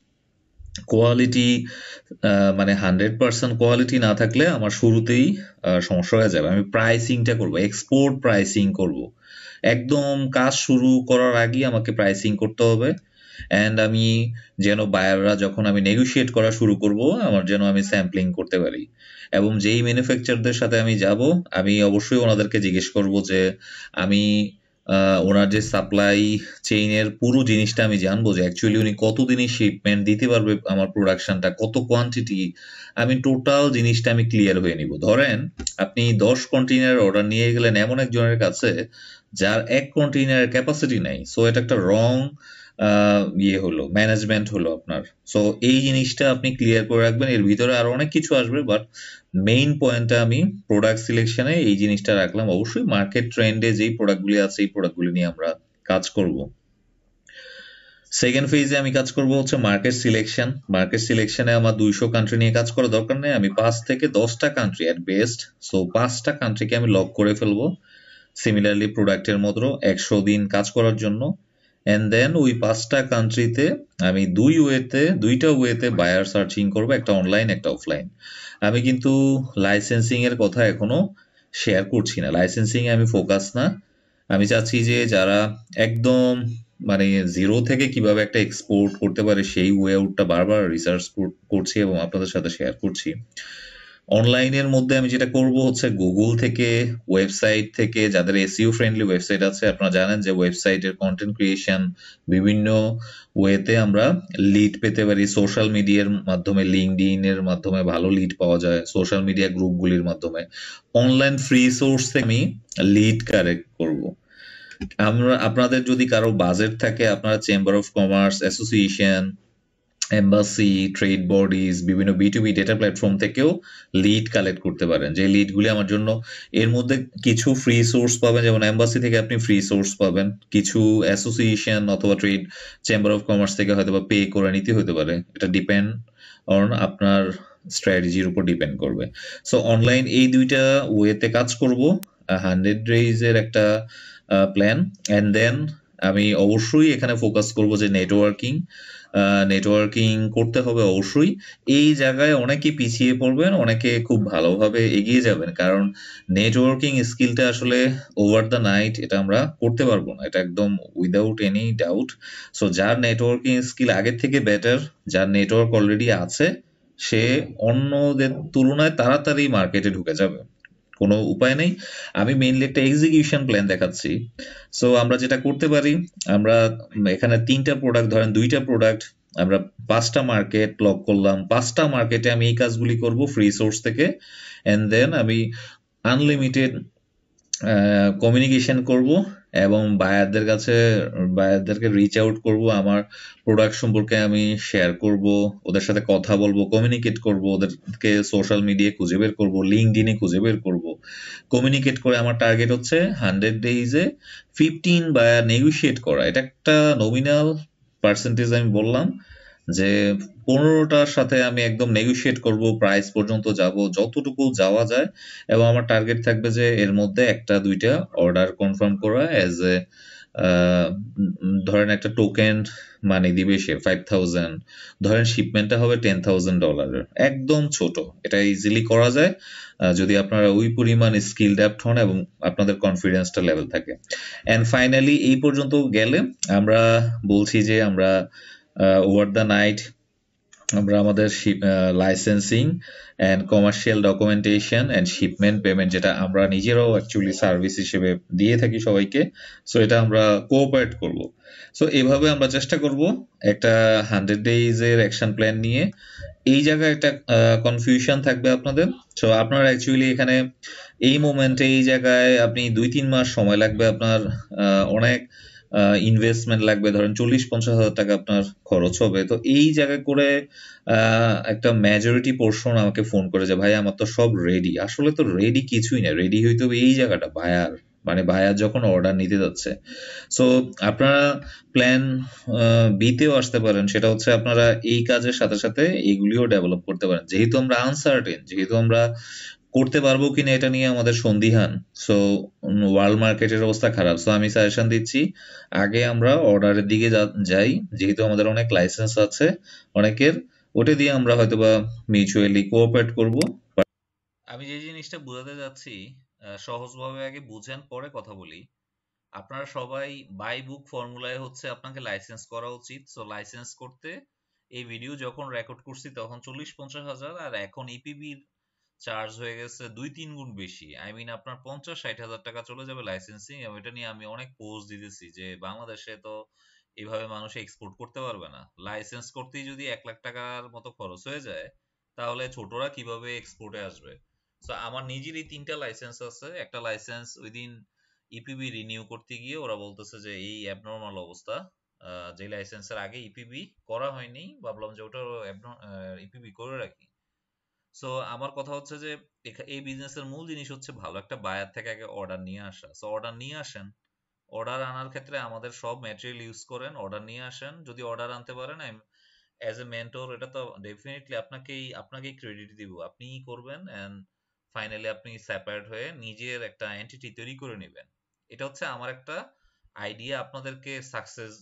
কোয়ালিটি মানে 100% কোয়ালিটি না থাকলে আমার শুরুতেই সমস্যা হয়ে যাবে। আমি প্রাইসিংটা করব, এক্সপোর্ট প্রাইসিং করব, একদম কাজ শুরু করার আগেই আমাকে প্রাইসিং করতে হবে। অ্যান্ড আমি যেন বায়াররা যখন আমি নেগোশিয়েট করা শুরু করব, আমার যেন আমি স্যাম্পলিং করতে পারি। এবং যেই ম্যানুফ্যাকচারদের সাথে আমি যাব, আমি অবশ্যই ওনাদেরকে জিজ্ঞেস করব যে আমি ওনার যে সাপ্লাই চেইনের পুরো জিনিসটা আমি জানবো, যে অ্যাকচুয়ালি উনি কতদিনই শিপমেন্ট দিতে পারবে আমার প্রোডাকশনটা, কত কোয়ান্টিটি, আমি টোটাল জিনিসটা আমি ক্লিয়ার হয়ে নিব। ধরেন আপনি 10 কন্টেইনার অর্ডার নিয়ে গেলেন এমন একজনের কাছে যার 1 কন্টেইনারের ক্যাপাসিটি নাই। সো এটা একটা রং হলো, ম্যানেজমেন্ট হলো আপনার। সো এই জিনিসটা আপনি ক্লিয়ার করে রাখবেন। এর ভিতরে আরো অনেক কিছু আসবে, বাট মেইন পয়েন্টটা আমি প্রোডাক্ট সিলেকশনে এই জিনিসটা রাখলাম। অবশ্যই মার্কেট ট্রেন্ডে যেই প্রোডাক্টগুলি আছে এই প্রোডাক্টগুলি নিয়ে আমরা কাজ করব। সেকেন্ড ফেজে আমি কাজ করব হচ্ছে মার্কেট সিলেকশন। মার্কেট সিলেকশনে আমার 200 কান্ট্রি নিয়ে কাজ করার দরকার নেই, আমি 5 থেকে 10টা কান্ট্রি এট বেস্ট, সো 5টা কান্ট্রিকে আমি লক করে ফেলবো সিমিলারলি প্রোডাক্টের মতো 100 দিন কাজ করার জন্য। এন্ড দেন ওই 5টা কান্ট্রিতে আমি দুইটা ওয়েতে বায়ার সার্চিং করব, একটা অনলাইন একটা অফলাইন। আমি কিন্তু লাইসেন্সিং এর কথা এখনো শেয়ার করছি না, লাইসেন্সিং এ আমি ফোকাস না। আমি চাচ্ছি যে যারা একদম মানে জিরো থেকে কিভাবে একটা এক্সপোর্ট করতে পারে সেই ওয়ে আউটটা বারবার রিসার্চ করছি এবং আপনাদের সাথে শেয়ার করছি। অনলাইনের মধ্যে আমি যেটা করব হচ্ছে গুগল থেকে, ওয়েবসাইট থেকে, যাদের এসইও ফ্রেন্ডলি ওয়েবসাইট আছে, আপনারা জানেন যে ওয়েবসাইটের কন্টেন্ট ক্রিয়েশন বিভিন্ন ওয়েতে আমরা লিড পেতে পারি। সোশ্যাল মিডিয়ার মাধ্যমে, লিঙ্কডইন এর মাধ্যমে ভালো লিড পাওয়া যায়, সোশ্যাল মিডিয়া গ্রুপগুলির মাধ্যমে। অনলাইন ফ্রি সোর্স থেকে আমি লিড কালেক্ট করব। আপনাদের যদি কারো বাজেট থাকে, আপনারা chamber of commerce, association, embassy, trade bodies, বিভিন্ন B2B ডেটা প্ল্যাটফর্ম থেকেও লিড কালেক্ট করতে পারেন। যে লিডগুলি আমার জন্য, এর মধ্যে কিছু ফ্রি সোর্স পাবেন, যেমন এম্বাসি থেকে আপনি ফ্রি সোর্স পাবেন, কিছু অ্যাসোসিয়েশন অথবা ট্রেড চেম্বার অফ কমার্স থেকে হয়তো বা পে করে নিতে হতে পারে। এটা ডিপেন্ড অন আপনার স্ট্র্যাটেজির উপর ডিপেন্ড করবে। সো অনলাইন এই দুইটা ওয়েতে কাজ করব, 100 ডেজের একটা প্ল্যান। অ্যান্ড দেন আমি অবশ্যই এখানে ফোকাস করব যে নেটওয়ার্কিং করতে হবে অবশ্যই। এই জায়গায় অনেকে পিছিয়ে পড়বেন, অনেকে খুব ভালোভাবে এগিয়ে যাবেন, কারণ নেটওয়ার্কিং স্কিলটা আসলে ওভার দ্য নাইট এটা আমরা করতে পারবো না, এটা একদম উইদাউট এনি ডাউট। সো যার নেটওয়ার্কিং স্কিল আগের থেকে বেটার, যার নেটওয়ার্ক অলরেডি আছে, সে অন্যদের তুলনায় তাড়াতাড়ি মার্কেটে ঢুকে যাবে, কোনো উপায় নেই। আমি মেইনলি একটা এক্সিকিউশন প্ল্যান দেখাচ্ছি। সো আমরা যেটা করতে পারি, আমরা এখানে 3টা প্রোডাক্ট, ধরেন 2টা প্রোডাক্ট, আমরা 5টা মার্কেট লক করলাম। 5টা মার্কেটে আমি এই কাজগুলি করব ফ্রি সোর্স থেকে। এন্ড দেন আমি আনলিমিটেড কমিউনিকেশন করব এবং বায়ারদেরকে রিচ আউট করব, আমার প্রোডাক্ট সম্পর্কে আমি শেয়ার করব, ওদের সাথে কথা বলবো, কমিউনিকেট করব, ওদেরকে সোশ্যাল মিডিয়ায় খুঁজে বের করব, লিঙ্কডইনে খুঁজে বের করব, কমিউনিকেট করে আমার টার্গেট হচ্ছে 100 ডেইজে 15 বায়ার নেগোশিয়েট করা। এটা একটা নমিনাল পার্সেন্টেজ আমি বললাম, যে 15টার সাথে আমি একদম নেগোশিয়েট করব, প্রাইস পর্যন্ত যাব যতটুকু যাওয়া যায়, এবং আমার টার্গেট থাকবে যে এর মধ্যে 1-2টা অর্ডার কনফার্ম করা এজ এ ধরেন একটা টোকেন মানি দিবে সে 5000, ধরেন শিপমেন্টটা হবে $10,000, একদম ছোট, এটা ইজিলি করা যায় যদি আপনারা ওই পরিমাণ স্কিল ডেপথ হন এবং আপনাদের কনফিডেন্সটা লেভেল থাকে। এন্ড ফাইনালি এই পর্যন্ত গেলে আমরা বলছি যে আমরা ওভার দ্য নাইট আমরা আমাদের licensing and commercial documentation and shipment payment, যেটা আমরা নিজেরাও অ্যাকচুয়ালি সার্ভিস হিসেবে দিয়ে থাকি সবাইকে, সো এটা আমরা কোঅপারেট করব। সো এভাবে আমরা চেষ্টা করব একটা 100 days এর অ্যাকশন প্ল্যান নিয়ে। এই জায়গায় একটা কনফিউশন থাকবে আপনাদের। সো আপনারা অ্যাকচুয়ালি এখানে এই মোমেন্টে এই জায়গায় আপনি 2-3 মাস সময় লাগবে আপনার, অনেক ইনভেস্টমেন্ট লাগবে, ধরেন 40-50 হাজার টাকা আপনার খরচ হবে। তো এই জায়গায় করে একটা মেজরিটি পোর্শন আমাকে ফোন করে যে ভাই আমার তো সব রেডি। আসলে তো রেডি কিছুই না, রেডি হইতে হবে এই জায়গাটা, বায়ার মানে বায়ার যখন অর্ডার নিতে যাচ্ছে। সো আপনারা প্ল্যান বিতেও আসতে পারেন, সেটা হচ্ছে আপনারা এই কাজের সাথে সাথে এইগুলিও ডেভেলপ করতে পারেন। যেহেতু আমরা আনসার্টেন, যেহেতু আমরা করতে পারবো কিনা এটা নিয়ে আমাদের সন্দিহান, সো ওয়ার্ল্ড মার্কেটের অবস্থা খারাপ, সো আমি সাজেশন দিচ্ছি আগে আমরা অর্ডারের দিকে যাই। যেহেতু আমাদের অনেক লাইসেন্স আছে অনেকের, ওটা দিয়ে আমরা হয়তোবা মিউচুয়ালি কোঅপারেট করব। আমি যে জিনিসটা বোঝাতে যাচ্ছি সহজভাবে আগে বুঝেন, পরে কথা বলি। আপনারা সবাই বাই বুক ফর্মুলায় হচ্ছে আপনাকে লাইসেন্স করা উচিত। সো লাইসেন্স করতে এই ভিডিও যখন রেকর্ড করছি তখন 40-50 হাজার, আর এখন ইপিবির চার্জ হয়ে গেছে 2-3 গুণ বেশি। আই মিন আপনার 50-60 হাজার টাকা চলে যাবে লাইসেন্সিং। এবং এটা নিয়ে আমি অনেক পোস্ট দিতেছি যে বাংলাদেশে তো এইভাবে মানুষ এক্সপোর্ট করতে পারবে না। লাইসেন্স করতেই যদি 1 লাখ টাকার মতো খরচ হয়ে যায়, তাহলে ছোটরা কিভাবে এক্সপোর্টে আসবে? সো আমার নিজেরই 3টা লাইসেন্স আছে। একটা লাইসেন্স ওই দিন ইপিবি রিনিউ করতে গিয়ে ওরা বলতেছে যে এই অ্যাবনর্মাল অবস্থা, যে লাইসেন্সের আগে ইপিবি করা হয়নি, ভাবলাম যে ওটা ইপিবি করে রাখি। সো আমার কথা হচ্ছে যে এই বিজনেসের মূল জিনিস হচ্ছে ভালো একটা বায়ার থেকে আগে অর্ডার নিয়ে আসা। সো অর্ডার নিয়ে আসেন। অর্ডার আনার ক্ষেত্রে আমাদের সব ম্যাটেরিয়াল ইউজ করেন, অর্ডার নিয়ে আসেন। যদি অর্ডার আনতে পারেন, অ্যাজ এ মেন্টর এটা তো ডেফিনেটলি আপনাকেই ক্রেডিট দিব, আপনিই করবেন, এন্ড ফাইনালি আপনি সেপারেট হয়ে নিজের একটা এন্টিটি তৈরি করে নেবেন। এটা হচ্ছে আমার একটা আইডিয়া আপনাদেরকে সাকসেস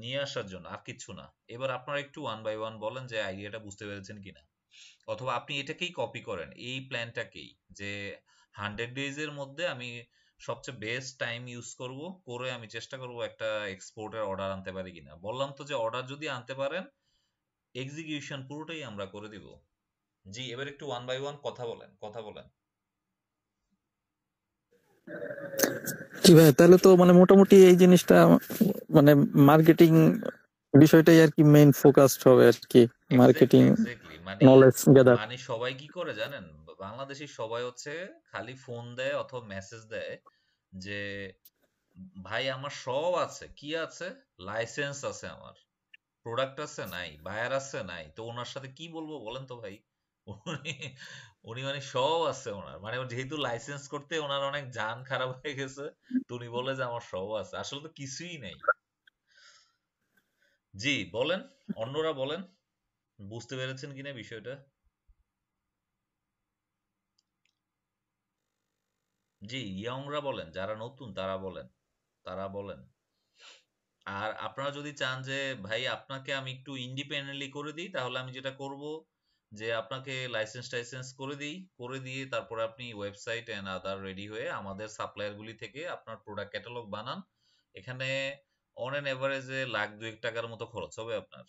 নিয়ে আসার জন্য, আর কিছু না। এবার আপনারা একটু ওয়ান বাই ওয়ান বলেন যে আইডিয়াটা বুঝতে পেরেছেন কিনা, অথবা আপনি এটাকেই কপি করেন, এই প্ল্যানটাকেই, যে 100 days এর মধ্যে আমি সবচেয়ে বেস্ট টাইম ইউজ করব, করে আমি চেষ্টা করব একটা এক্সপোর্টের অর্ডার আনতে পারি কিনা। বললাম তো যে অর্ডার যদি আনতে পারেন, এক্সিকিউশন পুরোটাই আমরা করে দিব। জি, এবার একটু ওয়ান বাই ওয়ান কথা বলেন। জি ভাই, তাহলে তো মানে মোটামুটি এই জিনিসটা মানে মার্কেটিং বিষয়টাই আর কি মেইন ফোকাসড হবে আর কি, মার্কেটিং এক্স্যাক্টলি মানে নলেজ গ্যাদার। মানে সবাই কি করে জানেন, বাংলাদেশি সবাই হচ্ছে খালি ফোন দেয় অথবা মেসেজ দেয় যে ভাই আমার সব আছে, কি আছে, লাইসেন্স আছে, আমার প্রোডাক্ট আছে নাই, বায়ার আছে নাই, তো ওনার সাথে কি বলবো বলেন তো ভাই। উনি উনি মানে সব আছে ওনার, মানে যেহেতু লাইসেন্স করতে ওনার অনেক জান খারাপ হয়ে গেছে, তো উনি বলে যে আমার সব আছে, আসলে তো কিছুই নেই। জি বলেন, অন্যরা বলেন, বুঝতে পেরেছেন কিনা বিষয়টা। জি, ইয়ংরা বলেন, যারা নতুন তারা বলেন। আর আপনারা যদি চান যে ভাই আপনাকে আমি একটু ইন্ডিপেন্ডেন্টলি করে দিই, তাহলে আমি যেটা করব যে আপনাকে লাইসেন্স টাইসেন্স করে দিয়ে তারপরে আপনি ওয়েবসাইট এন্ড আদার রেডি হয়ে আমাদের সাপ্লায়ার গুলি থেকে আপনার প্রোডাক্ট ক্যাটালগ বানান। এখানে অন এন এভারেজে লাখ 2 টাকার মতো খরচ হবে আপনার,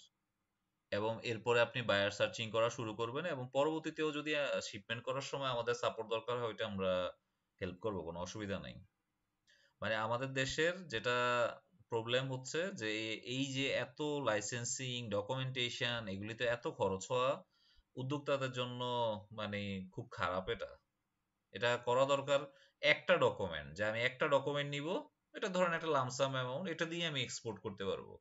এবং এরপরে আপনি বায়ার সার্চিং করা শুরু করবেন, এবং পরবর্তীতেও যদি শিপমেন্ট করার সময় আমাদের সাপোর্ট দরকার হয়, ওইটা আমরা হেল্প করবো, কোনো অসুবিধা নাই। মানে আমাদের দেশের যেটা প্রবলেম হচ্ছে যে এই যে এত লাইসেন্সিং ডকুমেন্টেশন এগুলিতে এত খরচ হওয়া উদ্যোক্তাদের জন্য মানে খুব খারাপ। এটা এটা করা দরকার একটা ডকুমেন্ট, যে আমি একটা ডকুমেন্ট নিব, এটা ধরেন একটা লামসাম অ্যামাউন্ট, এটা দিয়ে আমি এক্সপোর্ট করতে পারবো।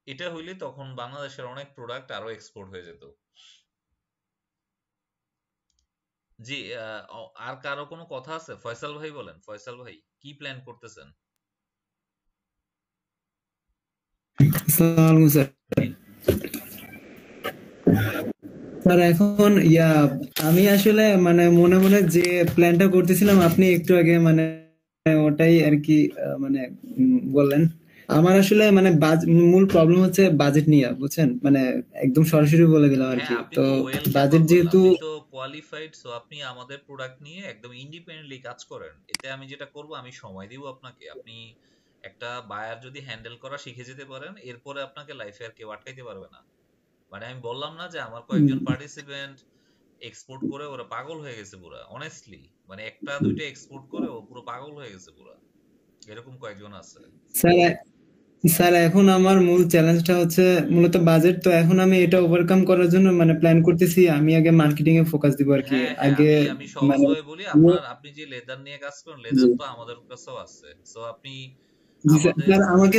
এটা হইলে তখন বাংলাদেশের অনেক প্রোডাক্ট আরো এক্সপোর্ট হয়ে যেত। জি, আর কারো কোনো কথা আছে? ফয়সাল ভাই বলেন, ফয়সাল ভাই কি প্ল্যান করতেছেন? আসসালামু আলাইকুম স্যার। জি স্যার এখন আমি আসলে মানে মনে মনে যে প্ল্যানটা করতেছিলাম আপনি একটু আগে মানে ওটাই আর কি মানে বললেন। আমার আসলে মানে মূল প্রবলেম হচ্ছে বাজেট নিয়ে, বুঝছেন, মানে একদম সরাসরি বলে দিলাম আর হ্যাঁ, কি। আপনি তো তো ওয়েল বাজেট ক্যাপাবল, যেহেতু আপনি তো কোয়ালিফাইড, সো আপনি আমাদের প্রোডাক্ট নিয়ে একদম ইন্ডিপেন্ডেন্টলি কাজ করেন। এতে আমি যেটা করব, আমি সময় দিব আপনাকে, আপনি একটা বায়ার যদি হ্যান্ডেল করা শিখে যেতে পারেন, এরপরে আপনাকে লাইফে আর কেউ আটকাইতে পারবে না। মানে আমি বললাম না যে আমার কয়েকজন পার্টিসিপেন্ট এক্সপোর্ট করে ওরা পাগল হয়ে গেছে পুরা, অনেস্টলি মানে একটা দুইটা এক্সপোর্ট করে ও পুরো পাগল হয়ে গেছে পুরা, এরকম কয়েকজন আছে। স্যার স্যার এখন আমার মূল চ্যালেঞ্জটা হচ্ছে মূলত বাজেট। তো এখন আমি এটা ওভারকাম করার জন্য মানে প্ল্যান করতেছি আমি আগে মার্কেটিং এ ফোকাস দিব আর কি হ্যাঁ হ্যাঁ, আগে। আমি আমি মানে সহজভাবে বলি, আপনি যে লেদার নিয়ে কাজ করেন, জি লেদার তো আমাদের কাছেও আছে। সো আপনি জি স্যার। আমাদের, স্যার আমাকে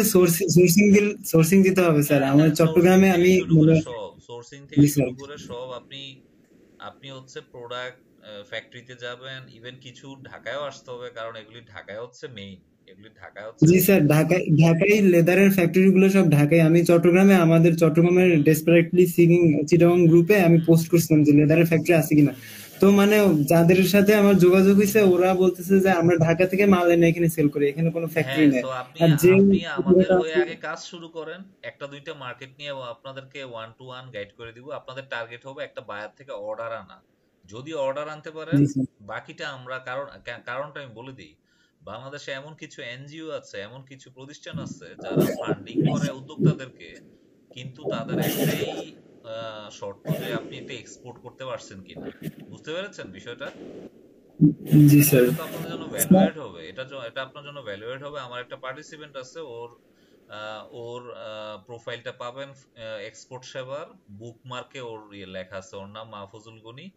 সোর্সিং দিতে হবে স্যার। হ্যাঁ আমার হ্যাঁ, সোর্সিং চট্টগ্রামে থেকে আমি শুরু করে মানে সব, সোর্সিং থেকে জি স্যার। শুরু করে সব আপনি, আপনি হচ্ছে প্রোডাক্ট ফ্যাক্টরিতে যাবেন, ইভেন কিছু ঢাকায়ও আসতে হবে, কারণ এগুলি ঢাকায় হচ্ছে মেইন, এগুলি ঢাকায় হচ্ছে জি স্যার, ঢাকায় লেদারের ফ্যাক্টরি গুলো সব ঢাকায়। আমি চট্টগ্রামে আমাদের চট্টগ্রামের ডেসপারেটলি সিকিং চিটাগং গ্রুপে আমি পোস্ট করছিলাম যে লেদারের ফ্যাক্টরি আছে কিনা। তো মানে যাদের সাথে আমার যোগাযোগ হয়েছে ওরা বলতেছে যে আমরা ঢাকা থেকে মাল এনে এখানে সেল করি, এখানে কোনো ফ্যাক্টরি হ্যাঁ। নেই। সো আপনি আর যে আপনি আমাদের জায়গাটা হয়ে আছে। আগে কাজ শুরু করেন, একটা দুইটা মার্কেট নিয়ে আপনাদেরকে 1 to 1 গাইড করে দিব। আপনাদের টার্গেট হবে একটা বায়ার থেকে অর্ডার আনা। যদি অর্ডার আনতে পারেন, জি স্যার। বাকিটা আমরা, কারণটা আমি বলে দিই। বাংলাদেশে এমন কিছু এনজিও আছে, এমন কিছু প্রতিষ্ঠান আছে যারা ফান্ডিং করে উদ্যোক্তাদেরকে, কিন্তু তাদের একটাই শর্ত যে আপনি এটা এক্সপোর্ট করতে পারছেন কিনা। বুঝতে পেরেছেন বিষয়টা? জি সো স্যার। এটা তো আপনাদের জন্য ভ্যালুয়েড হবে, এটা আপনার জন্য ভ্যালুয়েড হবে। আমার একটা পার্টিসিপেন্ট আছে, ওর প্রোফাইলটা পাবেন এক্সপোর্ট সেবার বুকমার্কে, ওর ইয়ে লেখা আছে, ওর নাম মাহফুজুল গনি।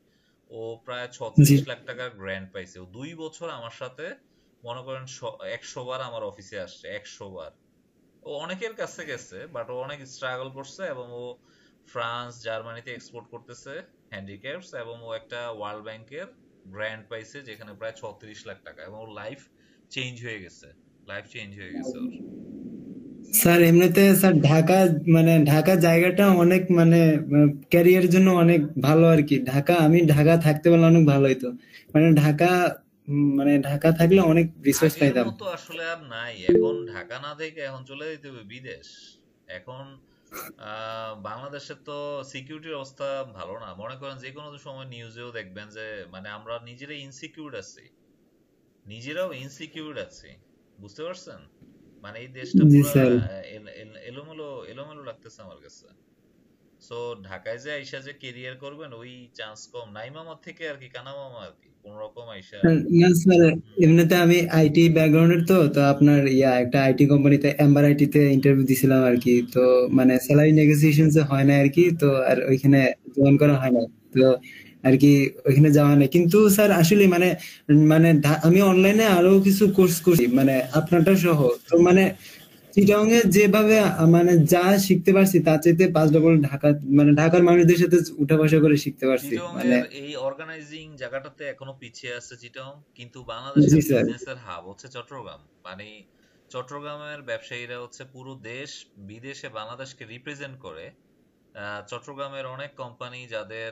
ও প্রায় জি 36 লাখ টাকার গ্র্যান্ট পাইছে। ও 2 বছর আমার সাথে, মনে করেন 100 বার আমার অফিসে আসছে, 100 বার। ও অনেকের কাছে গেছে, বাট ও অনেক স্ট্রাগল করছে, এবং ও ফ্রান্স জার্মানিতে এক্সপোর্ট করতেছে হ্যান্ডিক্রাফটস, এবং ও একটা ওয়ার্ল্ড ব্যাংকের গ্র্যান্ট পাইছে যেখানে প্রায় 36 লাখ টাকা, এবং ওর লাইফ চেঞ্জ হয়ে গেছে, লাইফ চেঞ্জ হয়ে গেছে ওর। স্যার এমনিতে স্যার ঢাকা মানে ঢাকা জায়গাটা অনেক মানে ক্যারিয়ার জন্য অনেক ভালো আর কি। আমি ঢাকা থাকতে পারলে অনেক ভালো হইতো। মানে ঢাকা মানে ঢাকা থাকলে অনেক রিসোর্স আগের পাইতাম। মতো আসলে আর নাই, এখন ঢাকা না থেকে এখন চলে যেতে হবে বিদেশ। এখন বাংলাদেশের তো সিকিউরিটির অবস্থা ভালো না। মনে করেন যে কোনো সময় নিউজেও দেখবেন যে মানে আমরা নিজেরাই ইনসিকিউর আছি, নিজেরাও ইনসিকিউর আছি। বুঝতে পারছেন? মানে এই দেশটা জি পুরা স্যার। এলোমেলো এলোমেলো লাগতেছে আমার কাছে। সো ঢাকায় যে আইসা যে কেরিয়ার করবেন ওই চান্স কম। নাই মামার থেকে আর কি, কানা মামা আর কি, কোন রকম আইসা। না স্যার, হুম এমনিতে আমি আইটি ব্যাকগ্রাউন্ডের। তো আপনার একটা আইটি কোম্পানিতে এম্বার আইটি তে ইন্টারভিউ দিছিলাম আর হুম কি। হুম তো মানে স্যালারি নেগোসিয়েশন হয় না আর কি। তো আর ওইখানে জয়েন করা হয় না। তো আর কি ওইখানে যাওয়া নেই। কিন্তু স্যার আসলে মানে মানে আমি অনলাইনে আরো কিছু কোর্স করছি মানে আপনারটা সহ। তো মানে চিটাগং এ যেভাবে মানে যা শিখতে পারছি তার চাইতে 5 ডবল ঢাকা মানে ঢাকার মানুষদের সাথে উঠা বসা করে শিখতে পারছি চিটং মানে। এর এই অর্গানাইজিং জায়গাটাতে এখনো পিছিয়ে আছে চিটং, কিন্তু বাংলাদেশের জি স্যার। বিজনেসের হাব হচ্ছে চট্টগ্রাম। মানে চট্টগ্রামের ব্যবসায়ীরা হচ্ছে পুরো দেশ বিদেশে বাংলাদেশকে রিপ্রেজেন্ট করে। চট্টগ্রামের অনেক কোম্পানি যাদের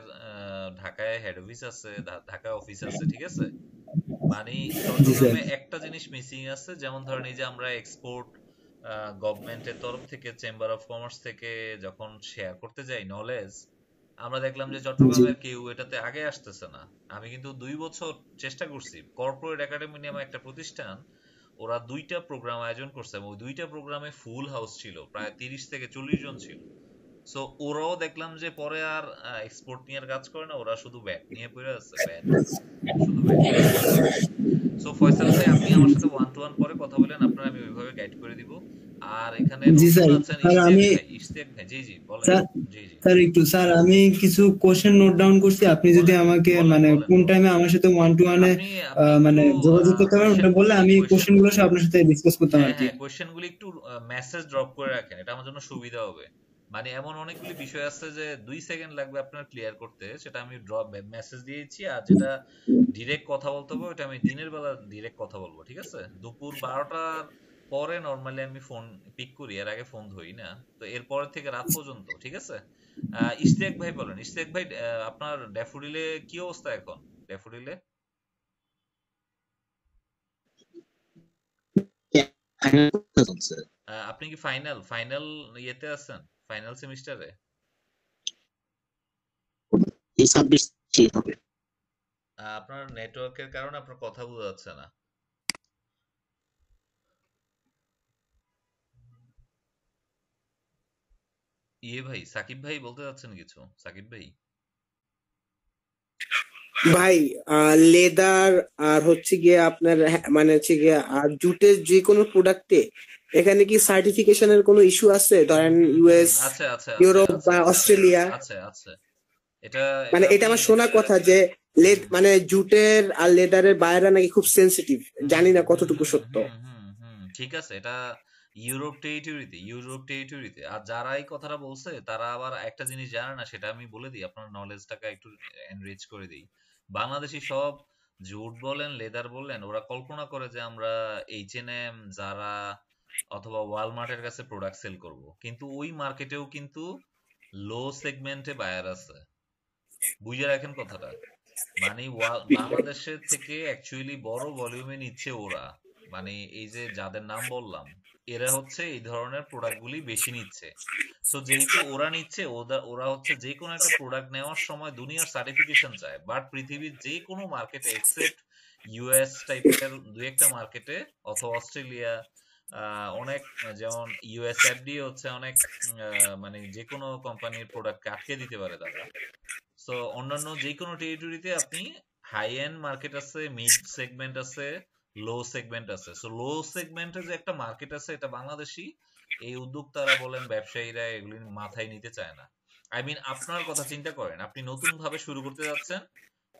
ঢাকায় হেড অফিস আছে, ঢাকায় অফিস আছে, ঠিক আছে। মানে জি স্যার। চট্টগ্রামে একটা জিনিস মিসিং আছে, যেমন ধরেন এই যে আমরা এক্সপোর্ট গভর্নমেন্টের তরফ থেকে, চেম্বার অফ কমার্স থেকে যখন শেয়ার করতে যাই নলেজ, আমরা দেখলাম যে জি চট্টগ্রামের কেউ এটাতে আগে আসতেছে না। আমি কিন্তু 2 বছর চেষ্টা করছি। কর্পোরেট একাডেমি নামে একটা প্রতিষ্ঠান, ওরা 2টা প্রোগ্রাম আয়োজন করছে, এবং ওই 2টা প্রোগ্রামে ফুল হাউস ছিল, প্রায় 30 থেকে 40 জন ছিল। সো ওরাও দেখলাম যে পরে আর এক্সপোর্ট নিয়ে আর কাজ করে না, ওরা শুধু ব্যাট নিয়ে পড়ে আছে, ব্যাট, শুধু ব্যাট নিয়ে পড়ে আছে। সো ফয়সাল ভাই, আপনি আমার সাথে 1 to 1 পরে কথা বলেন, আপনার আমি ওইভাবে গাইড করে দিব। আর এখানে জি নতুন স্যার। আছেন স্যার ইশতিয়াক আমি ভাই, ইশতিয়াক ভাই, জি জি বলেন। স্যার জি জি স্যার আমি কিছু কোশ্চেন নোট ডাউন করছি। আপনি যদি বলেন আমাকে বলেন মানে বলেন কোন বলেন। টাইমে আমার সাথে 1 to 1 আপনি আপনি একটু মানে যোগাযোগ করতে পারেন ওটা বললে কোয়েশ্চেনগুলি আমি কোশ্চেন গুলো কোয়েশ্চেনগুলি সব আপনার সাথে ডিসকাস করতাম হ্যাঁ আর কি। হ্যাঁ, কোয়েশ্চেনগুলি একটু মেসেজ ড্রপ করে রাখেন, এটা আমার জন্য সুবিধা হবে। মানে এমন অনেকগুলি বিষয় আছে যে 2 সেকেন্ড লাগবে আপনার ক্লিয়ার করতে, সেটা আমি ড্রপ মেসেজ দিয়েছি। আর যেটা ডিরেক্ট কথা বলতে হবে ওটা আমি দিনের বেলা ডিরেক্ট কথা বলবো, ঠিক আছে। দুপুর 12টার পরে নর্মালি আমি ফোন পিক করি, এর আগে ফোন ধরি না। তো এরপর থেকে রাত পর্যন্ত, ঠিক আছে। ইশতিয়াক ভাই বলেন, ইশতিয়াক ভাই, আপনার ড্যাফোডিলে কি অবস্থা এখন? ড্যাফোডিলে আপনি কি ফাইনাল ফাইনাল ইয়েতে আছেন, ফাইনাল সেমিস্টারে? আপনার নেটওয়ার্কের কারণে আপনার কথা বোঝা যাচ্ছে না। ভাই, সাকিব ভাই বলতে যাচ্ছেন কিছু? সাকিব ভাই? ভাই লেদার আর হচ্ছে গিয়ে আপনার মানে হচ্ছে গিয়ে আর জুটের যে কোনো প্রোডাক্টে এখানে কি সার্টিফিকেশনের কোনো ইস্যু আছে, ধরেন ইউএস, আছে আছে আছে ইউরোপ আছে বা আছে অস্ট্রেলিয়া? আছে আছে। এটা মানে এটা এটা আপনি আমার শোনা কথা যে হুম মানে জুটের আর লেদারের বায়রা নাকি খুব সেনসিটিভ, হুম জানি না হুম কতটুকু হুম সত্য। হুম হুম হুম, ঠিক আছে। এটা ইউরোপ টেরিটরিতে। আর যারা এই কথাটা বলছে তারা আবার একটা জিনিস জানে না, সেটা আমি বলে দিই, আপনার নলেজটাকে একটু এনরিচ করে দিই। বাংলাদেশি সব জুট বলেন, লেদার বলেন, ওরা কল্পনা করে যে আমরা H&M, জারা অথবা ওয়ালমার্টের কাছে প্রোডাক্ট সেল করব, কিন্তু ওই মার্কেটেও কিন্তু লো সেগমেন্টে বায়ার আছে। বুঝে রাখেন কথাটা। মানে বাংলাদেশের থেকে অ্যাকচুয়ালি বড় ভলিউমে নিচ্ছে ওরা। মানে এই যে যাদের নাম বললাম, এরা হচ্ছে এই ধরনের প্রোডাক্টগুলি বেশি নিচ্ছে। সো যেহেতু ওরা নিচ্ছে, ওরা হচ্ছে যে কোনো একটা প্রোডাক্ট নেওয়ার সময় দুনিয়ার সার্টিফিকেশন চায়। বাট পৃথিবীর যে কোনো মার্কেটে এক্সেপ্ট ইউএস টাইপের দুই একটা মার্কেটে অথবা অস্ট্রেলিয়া, অনেক, যেমন ইউএস এফডিএ হচ্ছে অনেক, মানে যে কোনো কোম্পানির প্রোডাক্টকে আটকে দিতে পারে তারা। সো অন্যান্য যে কোনো টেরিটরিতে আপনি হাই এন্ড মার্কেট আছে, মিড সেগমেন্ট আছে, লো সেগমেন্ট আছে। সো লো সেগমেন্টে যে একটা মার্কেট আছে, এটা বাংলাদেশি এই উদ্যোক্তারা বলেন, ব্যবসায়ীরা এগুলি মাথায় নিতে চায় না। আই মিন, আপনার কথা চিন্তা করেন, আপনি নতুন ভাবে শুরু করতে যাচ্ছেন,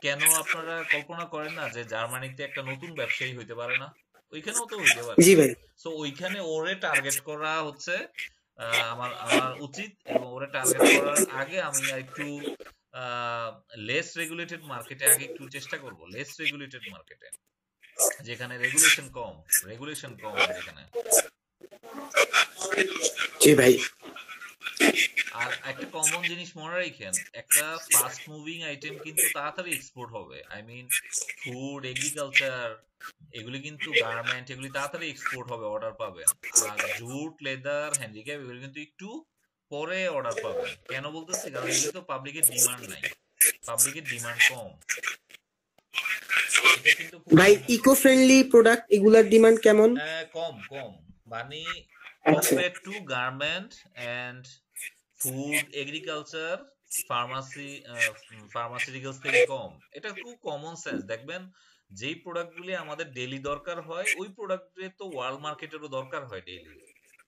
কেন আপনারা কল্পনা করেন না যে জার্মানিতে একটা নতুন ব্যবসায়ী হইতে পারে না? ওইখানেও তো হইতে পারে। জি ভাই। সো ওইখানে ওরে টার্গেট করা হচ্ছে আমার আমার উচিত, এবং ওরে টার্গেট করার আগে আমি একটু লেস রেগুলেটেড মার্কেটে আগে একটু চেষ্টা করব, লেস রেগুলেটেড মার্কেটে, যেখানে রেগুলেশন কম যেখানে। জি ভাই। আর একটা কমন জিনিস মনে রাখেন, একটা ফাস্ট মুভিং আইটেম কিন্তু তাড়াতাড়ি এক্সপোর্ট হবে। আই মিন, ফুড, এগ্রিকালচার, এগুলি কিন্তু গার্মেন্ট, এগুলি তাড়াতাড়ি এক্সপোর্ট হবে, অর্ডার পাবেন। আর জুট, লেদার, হ্যান্ডিক্যাপ, এগুলি কিন্তু একটু পরে অর্ডার পাবেন। কেন বলতেছি? কারণ এগুলি তো পাবলিকের ডিমান্ড নাই, পাবলিকের ডিমান্ড কম। এটা কিন্তু ভাই ইকো ফ্রেন্ডলি প্রোডাক্ট এগুলার ডিমান্ড কেমন? কম কম, মানে আচ্ছা। Compare to garment and food, agriculture, pharmaceuticals থেকে কম। এটা খুব কমন সেন্স। দেখবেন যেই প্রোডাক্টগুলি আমাদের ডেইলি দরকার হয়, ওই প্রোডাক্টে তো ওয়ার্ল্ড মার্কেটেরও দরকার হয় ডেইলি।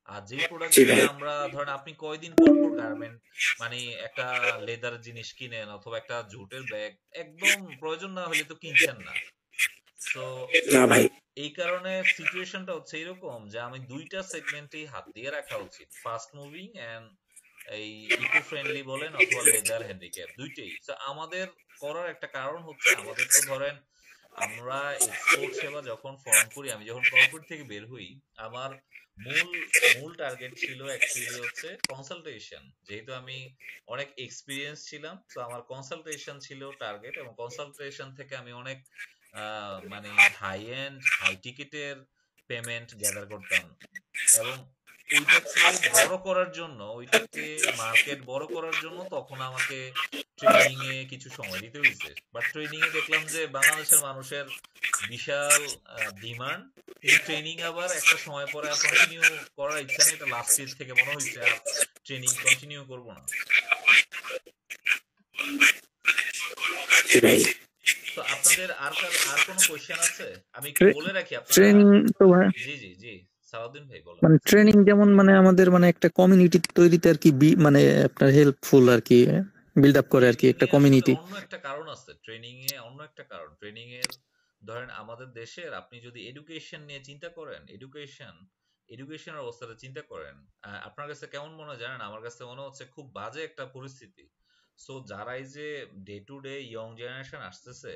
আর যেই প্রোডাক্টগুলি আমরা, ধরেন আপনি কয়দিন পর পর গার্মেন্ট, মানে একটা লেদার জিনিস কিনেন অথবা একটা জুটের ব্যাগ, একদম প্রয়োজন না হলে তো কিনছেন না। সো না ভাই। এই কারণে সিচুয়েশনটা হচ্ছে এরকম যে আমি দুইটা সেগমেন্টেই হাত দিয়ে রাখা উচিত, ফাস্ট মুভিং এন্ড এই ইকো ফ্রেন্ডলি বলেন অথবা লেদার, হ্যান্ডিক্যাপ, দুইটাই। তো আমাদের করার একটা কারণ হচ্ছে, আমাদের তো ধরেন আমরা এক্সপোর্ট সেবা যখন ফর্ম করি, আমি যখন কর্পোরেট থেকে বের হই, আমার মূল মূল টার্গেট ছিল অ্যাকচুয়ালি হচ্ছে কনসালটেশন। যেহেতু আমি অনেক এক্সপিরিয়েন্স ছিলাম, তো আমার কনসালটেশন ছিল টার্গেট, এবং কনসালটেশন থেকে আমি অনেক মানে হাই এন্ড, হাই টিকেটের পেমেন্ট গ্যাদার করতাম। এবং ওইটাকে বড় করার জন্য, ওইটাকে মার্কেট বড় করার জন্য তখন আমাকে ট্রেনিং এ কিছু সময় দিতে হয়েছে। বাট ট্রেনিং এ দেখলাম যে বাংলাদেশের মানুষের বিশাল ডিমান্ড, কিন্তু ট্রেনিং আবার একটা সময় পরে আর কন্টিনিউ করার ইচ্ছা নেই। এটা লাস্ট স্টেজ থেকে মনে হয়েছে আর ট্রেনিং কন্টিনিউ করব না। তো আপনাদের আর কোনো কোশ্চেন আছে? আমি একটু বলে রাখি আপনারা। ট্রেনিং তো ভাই, জি জি জি, সালাউদ্দিন ভাই বলেন। মানে ট্রেনিং যেমন মানে আমাদের মানে একটা কমিউনিটি তৈরিতে আর কি মানে আপনার হেল্পফুল আর কি, বিল্ড আপ করে আর কি একটা কমিউনিটি। অন্য একটা কারণ আছে ট্রেনিং এ, অন্য একটা কারণ ট্রেনিং এর। ধরেন আমাদের দেশের, আপনি যদি এডুকেশন নিয়ে চিন্তা করেন, এডুকেশনের অবস্থাটা চিন্তা করেন, আপনার কাছে কেমন মনে হয় জানেন? আমার কাছে মনে হচ্ছে খুব বাজে একটা পরিস্থিতি। সো যারা এই যে day to day young generation আসতেছে,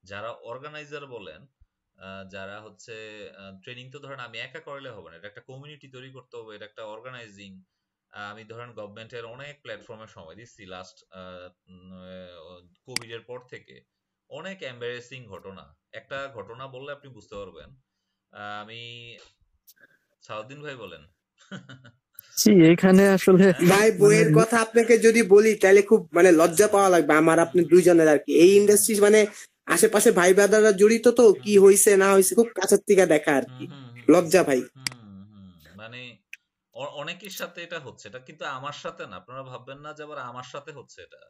যারা অর্গানাইজার বলেন, যারা হচ্ছে ট্রেনিং, তো ধরেন আমি একা করলে হবে না, এটা একটা কমিউনিটি তৈরি করতে হবে, এটা একটা অর্গানাইজিং। আমি ধরেন গভর্নমেন্টের অনেক প্ল্যাটফর্মে সময় দিচ্ছি লাস্ট কোভিড এর পর থেকে। অনেক এম্বারেসিং ঘটনা, একটা ঘটনা বললে আপনি বুঝতে পারবেন। আমি, সাউদ্দিন ভাই বলেন। এখানে আসলে ভাই বইয়ের কথা আপনাকে যদি বলি তাহলে খুব মানে লজ্জা পাওয়া লাগবে আমার আপনি দুইজনের আর কি। এই ইন্ডাস্ট্রি মানে আশেপাশে ভাই ব্রাদাররা জড়িত, তো কি হয়েছে না হয়েছে খুব কাছের থেকে দেখা আর কি। লজ্জা ভাই। মানে অনেকের সাথে এটা হচ্ছে, এটা কিন্তু আমার সাথে না, আপনারা ভাববেন না যে আবার আমার সাথে হচ্ছে এটা।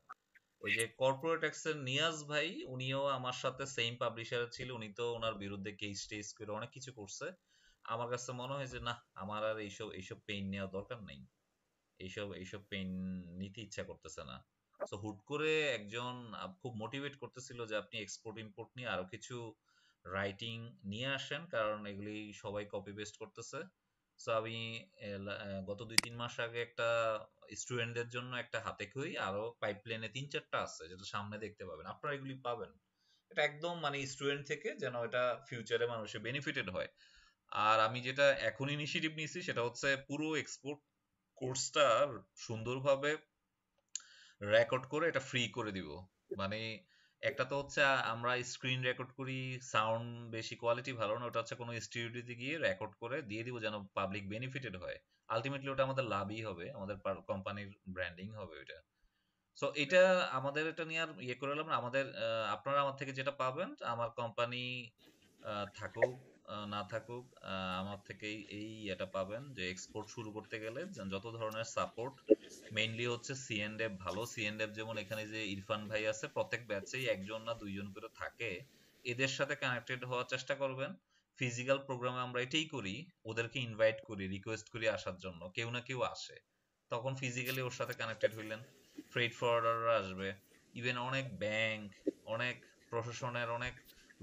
ওই যে কর্পোরেট এক্সের নিয়াজ ভাই, উনিও আমার সাথে সেম পাবলিশারে ছিল, উনি তো ওনার বিরুদ্ধে কেস টেস করে অনেক কিছু করছে। আমার কাছে মনে হয় যে না, আমার আর এইসব এইসব পেইন নেওয়া দরকার নেই, এইসব এইসব পেইন নিতে ইচ্ছা করতেছে না। সো হুট করে একজন খুব মোটিভেট করতেছিল যে আপনি এক্সপোর্ট ইম্পোর্ট নিয়ে আরো কিছু রাইটিং নিয়ে আসেন, কারণ এগুলি সবাই কপি পেস্ট করতেছে। সো আমি গত 2-3 মাস আগে একটা স্টুডেন্টদের জন্য একটা হাতে খই আরো পাইপলাইনে 3-4টা আছে, যেটা সামনে দেখতে পাবেন, আপনারা এগুলি পাবেন। এটা একদম মানে স্টুডেন্ট থেকে যেন এটা ফিউচারে মানুষের বেনিফিটেড হয়। আর আমি যেটা এখন ইনিশিয়েটিভ নিয়েছি সেটা হচ্ছে পুরো এক্সপোর্ট কোর্সটা সুন্দরভাবে রেকর্ড করে এটা ফ্রি করে দিব। মানে একটা তো হচ্ছে আমরা স্ক্রিন রেকর্ড করি, সাউন্ড বেশি কোয়ালিটি ভালো না, ওটা হচ্ছে কোনো স্টুডিওতে গিয়ে রেকর্ড করে দিয়ে দিব যেন পাবলিক বেনিফিটেড হয়। আলটিমেটলি ওটা আমাদের লাভই হবে, আমাদের কোম্পানির ব্র্যান্ডিং হবে ওইটা। সো এটা আমাদের এটা নিয়ে আর ইয়ে করে এলাম না। আমাদের আপনারা আমার থেকে যেটা পাবেন, আমার কোম্পানি থাকুক না থাকুক, আমার থেকে এই এটা পাবেন যে এক্সপোর্ট শুরু করতে গেলে যত ধরনের সাপোর্ট, মেইনলি হচ্ছে সিএনডেভ, ভালো সিএনডেভ, যেমন এখানে যে ইরফান ভাই আছে, প্রত্যেক ব্যাচেই 1জন না 2জন করে থাকে, এদের সাথে কানেক্টেড হওয়ার চেষ্টা করবেন। ফিজিক্যাল প্রোগ্রামে আমরা এটাই করি, ওদেরকে ইনভাইট করি, রিকোয়েস্ট করি আসার জন্য, কেউ না কেউ আসে, তখন ফিজিক্যালি ওর সাথে কানেক্টেড হইলেন। ফ্রেড ফরওয়ার্ডাররা আসবে, ইভেন অনেক ব্যাংক, অনেক প্রশাসনের অনেক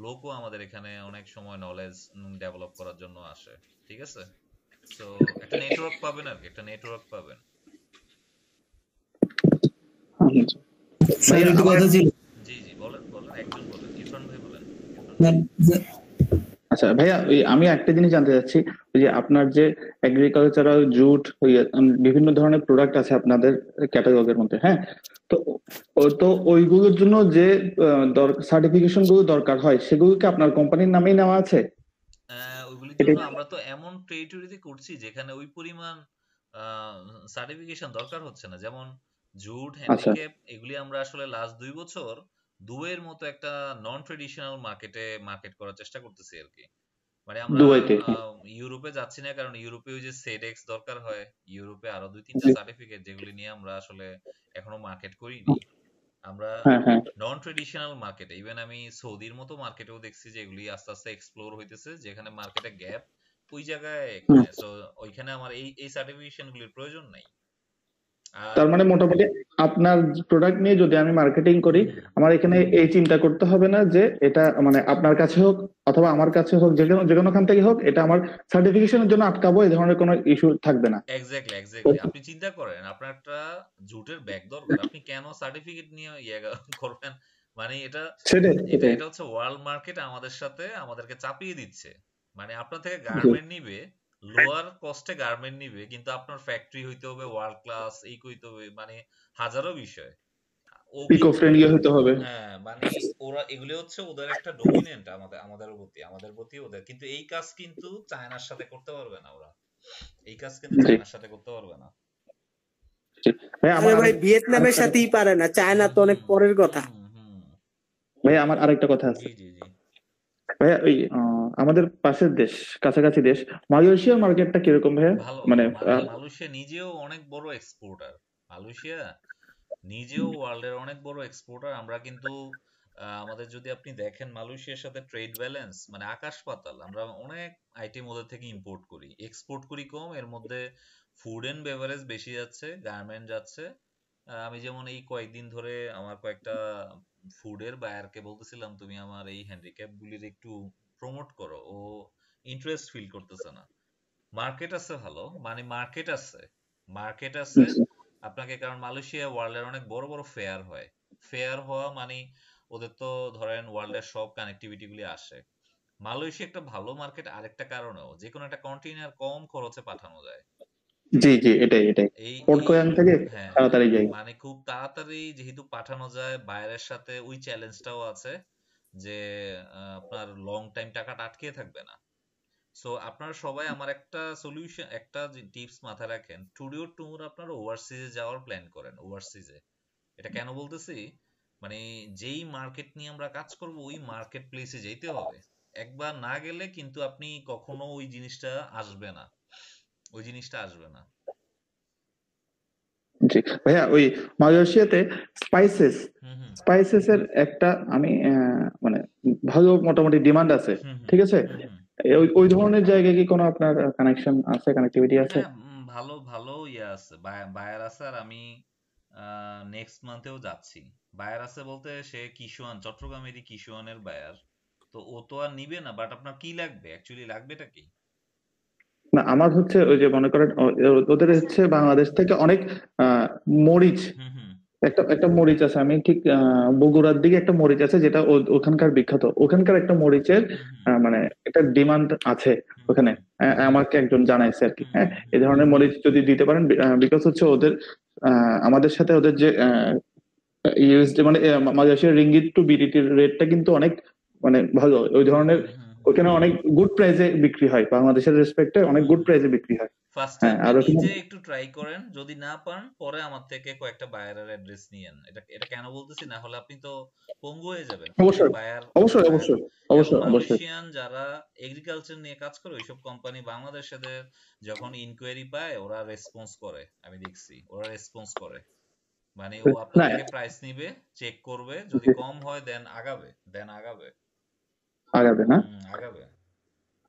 লোকও আমাদের এখানে অনেক সময় নলেজ ডেভেলপ করার জন্য আসে। ঠিক আছে, সো একটা নেটওয়ার্ক পাবেন আর কি, একটা নেটওয়ার্ক পাবেন। স্যার ভাইয়া একটু আমার কথা ছিল। জি জি, বলেন বলেন, একজন বলেন, ইরফান ভাই বলেন, ইরফান না, ভাই। আচ্ছা ভাইয়া, আমি একটা জিনিস জানতে চাচ্ছি, ওই যে আপনার যে এগ্রিকালচারাল জুট বিভিন্ন ধরনের প্রোডাক্ট আছে আপনাদের ক্যাটালগের মধ্যে, হ্যাঁ, তো তো ওইগুলোর জন্য যে সার্টিফিকেশন গুলো দরকার হয় সেগুলো কি আপনার কোম্পানির নামেই নেওয়া আছে? ওইগুলির এটা জন্য আমরা তো এমন টেরিটরিতে করছি যেখানে ওই পরিমাণ সার্টিফিকেশন দরকার হচ্ছে না। যেমন জুট, আচ্ছা, হ্যান্ডিক্যাপ, এগুলি আমরা আসলে লাস্ট 2 বছর দুয়ের মতো একটা নন ট্রেডিশনাল মার্কেটে মার্কেট করার চেষ্টা করতেছি আর কি। মানে আমরা দুবাইতে, হ্যাঁ। ইউরোপে যাচ্ছি না, কারণ ইউরোপে ওই যে সেডেক্স দরকার হয়, ইউরোপে আরো 2-3টা জি, সার্টিফিকেট, যেগুলি নিয়ে আমরা আসলে এখনো মার্কেট করিনি। আমরা হ্যাঁ হ্যাঁ। নন ট্রেডিশনাল মার্কেটে, ইভেন আমি সৌদির মতো মার্কেটেও দেখছি যে এগুলি আস্তে আস্তে এক্সপ্লোর হইতেছে, যেখানে মার্কেটে গ্যাপ, ওই জায়গায় হুম। সো ওইখানে আমার এই সার্টিফিকেশন গুলির প্রয়োজন নাই। আর তার মানে মোটামুটি আপনার প্রোডাক্ট নিয়ে যদি আমি মার্কেটিং করি, হুম হুম আমার এখানে এই চিন্তা করতে হবে না যে এটা মানে আপনার কাছে হোক অথবা আমার কাছে হোক, যে কোনো খান থেকে হোক, এটা আমার সার্টিফিকেশনের জন্য আটকাবো, এই ধরনের কোনো ইস্যু থাকবে না। এক্স্যাক্টলি এক্স্যাক্টলি, আপনি চিন্তা করেন আপনার একটা জুটের ব্যাগ দরকার, আপনি কেন সার্টিফিকেট নিয়ে ইয়ে করবেন? মানে এটা সেটাই এটা সেটাই। এটা হচ্ছে ওয়ার্ল্ড মার্কেট আমাদের সাথে আমাদেরকে চাপিয়ে দিচ্ছে। মানে আপনার থেকে জি, গার্মেন্ট নিবে, লোয়ার কস্টে গার্মেন্ট নিবে, কিন্তু আপনার ফ্যাক্টরি হইতে হবে ওয়ার্ল্ড ক্লাস, এই কইতে হবে, মানে হাজারো বিষয়। ও ইকো কিন্তু ফ্রেন্ডলি হতে হবে। হ্যাঁ, মানে ওরা এগুলো হচ্ছে ওদের একটা ডমিনেন্ট আমাদের প্রতি ওদের, কিন্তু এই কাজ কিন্তু চায়নার সাথে করতে পারবে না ওরা, এই কাজ কিন্তু জি, চায়নার সাথে করতে পারবে না। জি। ভাই আরে আমার ভাই, ভিয়েতনামের আরেকটা সাথেই পারে না, চায়না হুম তো অনেক হুম পরের কথা। হুম হুম ভাই আমার আরেকটা কথা আছে। জি জি জি। ভাইয়া ওই আমাদের পাশের দেশ, কাছাকাছি দেশ, মালয়েশিয়ার মার্কেটটা কিরকম ভাইয়া? ভালো, মানে মালয়েশিয়া নিজেও অনেক বড় এক্সপোর্টার। মালয়েশিয়া নিজেও ওয়ার্ল্ডের অনেক বড় এক্সপোর্টার। আমরা কিন্তু আমাদের যদি আপনি দেখেন মালয়েশিয়ার সাথে ট্রেড ব্যালেন্স মানে আকাশ পাতাল। আমরা অনেক আইটেম ওদের থেকে ইম্পোর্ট করি, এক্সপোর্ট করি কম, এর মধ্যে ফুড এন্ড বেভারেজ বেশি যাচ্ছে, গার্মেন্ট যাচ্ছে। আমি যেমন এই কয়েকদিন ধরে আমার কয়েকটা ফুডের বায়ারকে বলতেছিলাম তুমি আমার এই হ্যান্ডিক্যাপ গুলির একটু প্রমোট করো, ও ইন্টারেস্ট ফিল করতেছে না। মার্কেট আছে ভালো, মানে মার্কেট আছে আপনাকে, কারণ মালয়েশিয়া ওয়ার্ল্ডের অনেক বড় বড় ফেয়ার হয়। ফেয়ার হওয়া মানে ওদের তো ধরেন ওয়ার্ল্ডের সব কানেক্টিভিটি গুলি আসে। মালয়েশিয়া একটা ভালো মার্কেট আরেকটা কারণেও, যে কোনো একটা কন্টেইনার কম খরচে পাঠানো যায়। জি জি, এটাই এটাই। এই পোর্ট এই কয়াং থেকে হ্যাঁ হ্যাঁ, তাড়াতাড়ি যাই। মানে খুব তাড়াতাড়ি যেহেতু পাঠানো যায়, বাইরের সাথে ওই চ্যালেঞ্জটাও আছে যে আপনার লং টাইম টাকাটা আটকে থাকবে না। সো আপনারা সবাই আমার একটা সলিউশন, একটা টিপস মাথায় রাখেন, টুডিও ট্যুর আপনারা ওভারসিজে যাওয়ার প্ল্যান করেন। ওভারসিজে এটা কেন বলতেছি, মানে যেই মার্কেট নিয়ে আমরা কাজ করব ওই মার্কেট প্লেসে যেতে হবে। একবার না গেলে কিন্তু আপনি কখনো ওই জিনিসটা আসবে না। ওই জিনিসটা আসবে না। জি ভাইয়া, ওই মালয়েশিয়াতে স্পাইসেস হুম হুম স্পাইসেস এর একটা আমি মানে ভালো মোটামুটি ডিমান্ড আছে, হুম হুম ঠিক আছে? হুম হুম। ওই ওই ধরনের জায়গায় কি কোনো আপনার কানেকশন আছে, কানেক্টিভিটি আছে? হ্যাঁ, ভালো ভালো ইয়ে আছে, বায়ার আছে। আর আমি নেক্সট মান্থেও যাচ্ছি। বায়ার আছে বলতে সে কিশুয়ান, চট্টগ্রামেরই কিশুয়ানের বায়ার। তো ও তো আর নিবে না, বাট আপনার কি লাগবে, অ্যাকচুয়ালি লাগবেটা কি? না, আমার হচ্ছে ওই যে মনে করেন ওদের হচ্ছে বাংলাদেশ থেকে অনেক আহ, মরিচ, হুম হুম একটা একটা মরিচ আছে, আমি ঠিক বগুড়ার দিকে একটা মরিচ আছে যেটা ওখানকার বিখ্যাত, ওখানকার একটা মরিচের হুম হুম মানে একটা ডিমান্ড আছে হুম ওখানে। হুম আমাকে একজন জানাইছে আর কি। হুম হ্যাঁ, হুম এই হুম ধরনের মরিচ যদি দিতে পারেন, বিকজ হচ্ছে ওদের আমাদের সাথে ওদের যে ইউএসডি মানে মালয়েশিয়ার রিঙ্গিত টু বিডিটির রেটটা কিন্তু অনেক মানে ভালো, ওই ধরনের হুম হুম ওখানে অনেক গুড প্রাইসে বিক্রি হয়, বাংলাদেশের রেসপেক্টে অনেক হুম গুড হুম। প্রাইসে বিক্রি হয়। ফার্স্টে হ্যাঁ, আপনি আর ওখানে নিজে একটু ট্রাই করেন, যদি না পান পরে আমার থেকে কয়েকটা বায়ারের অ্যাড্রেস নিয়েন। এটা এটা কেন বলতেছি, না হলে আপনি তো পঙ্গু হয়ে যাবেন। প্রচুর অবশ্যই বায়ার অবশ্যই বায়ার অবশ্যই এবং অবশ্যই অবশ্যই। মালয়েশিয়ান যারা এগ্রিকালচার নিয়ে কাজ করে ওইসব কোম্পানি বাংলাদেশেদের যখন ইনকোয়ারি পায় ওরা রেসপন্স করে, আমি দেখছি ওরা রেসপন্স করে। মানে ও আপনার না, থেকে প্রাইস নিবে, চেক করবে, যদি জি, কম হয় দেন আগাবে, দেন আগাবে। আগাবে না। আগাবে।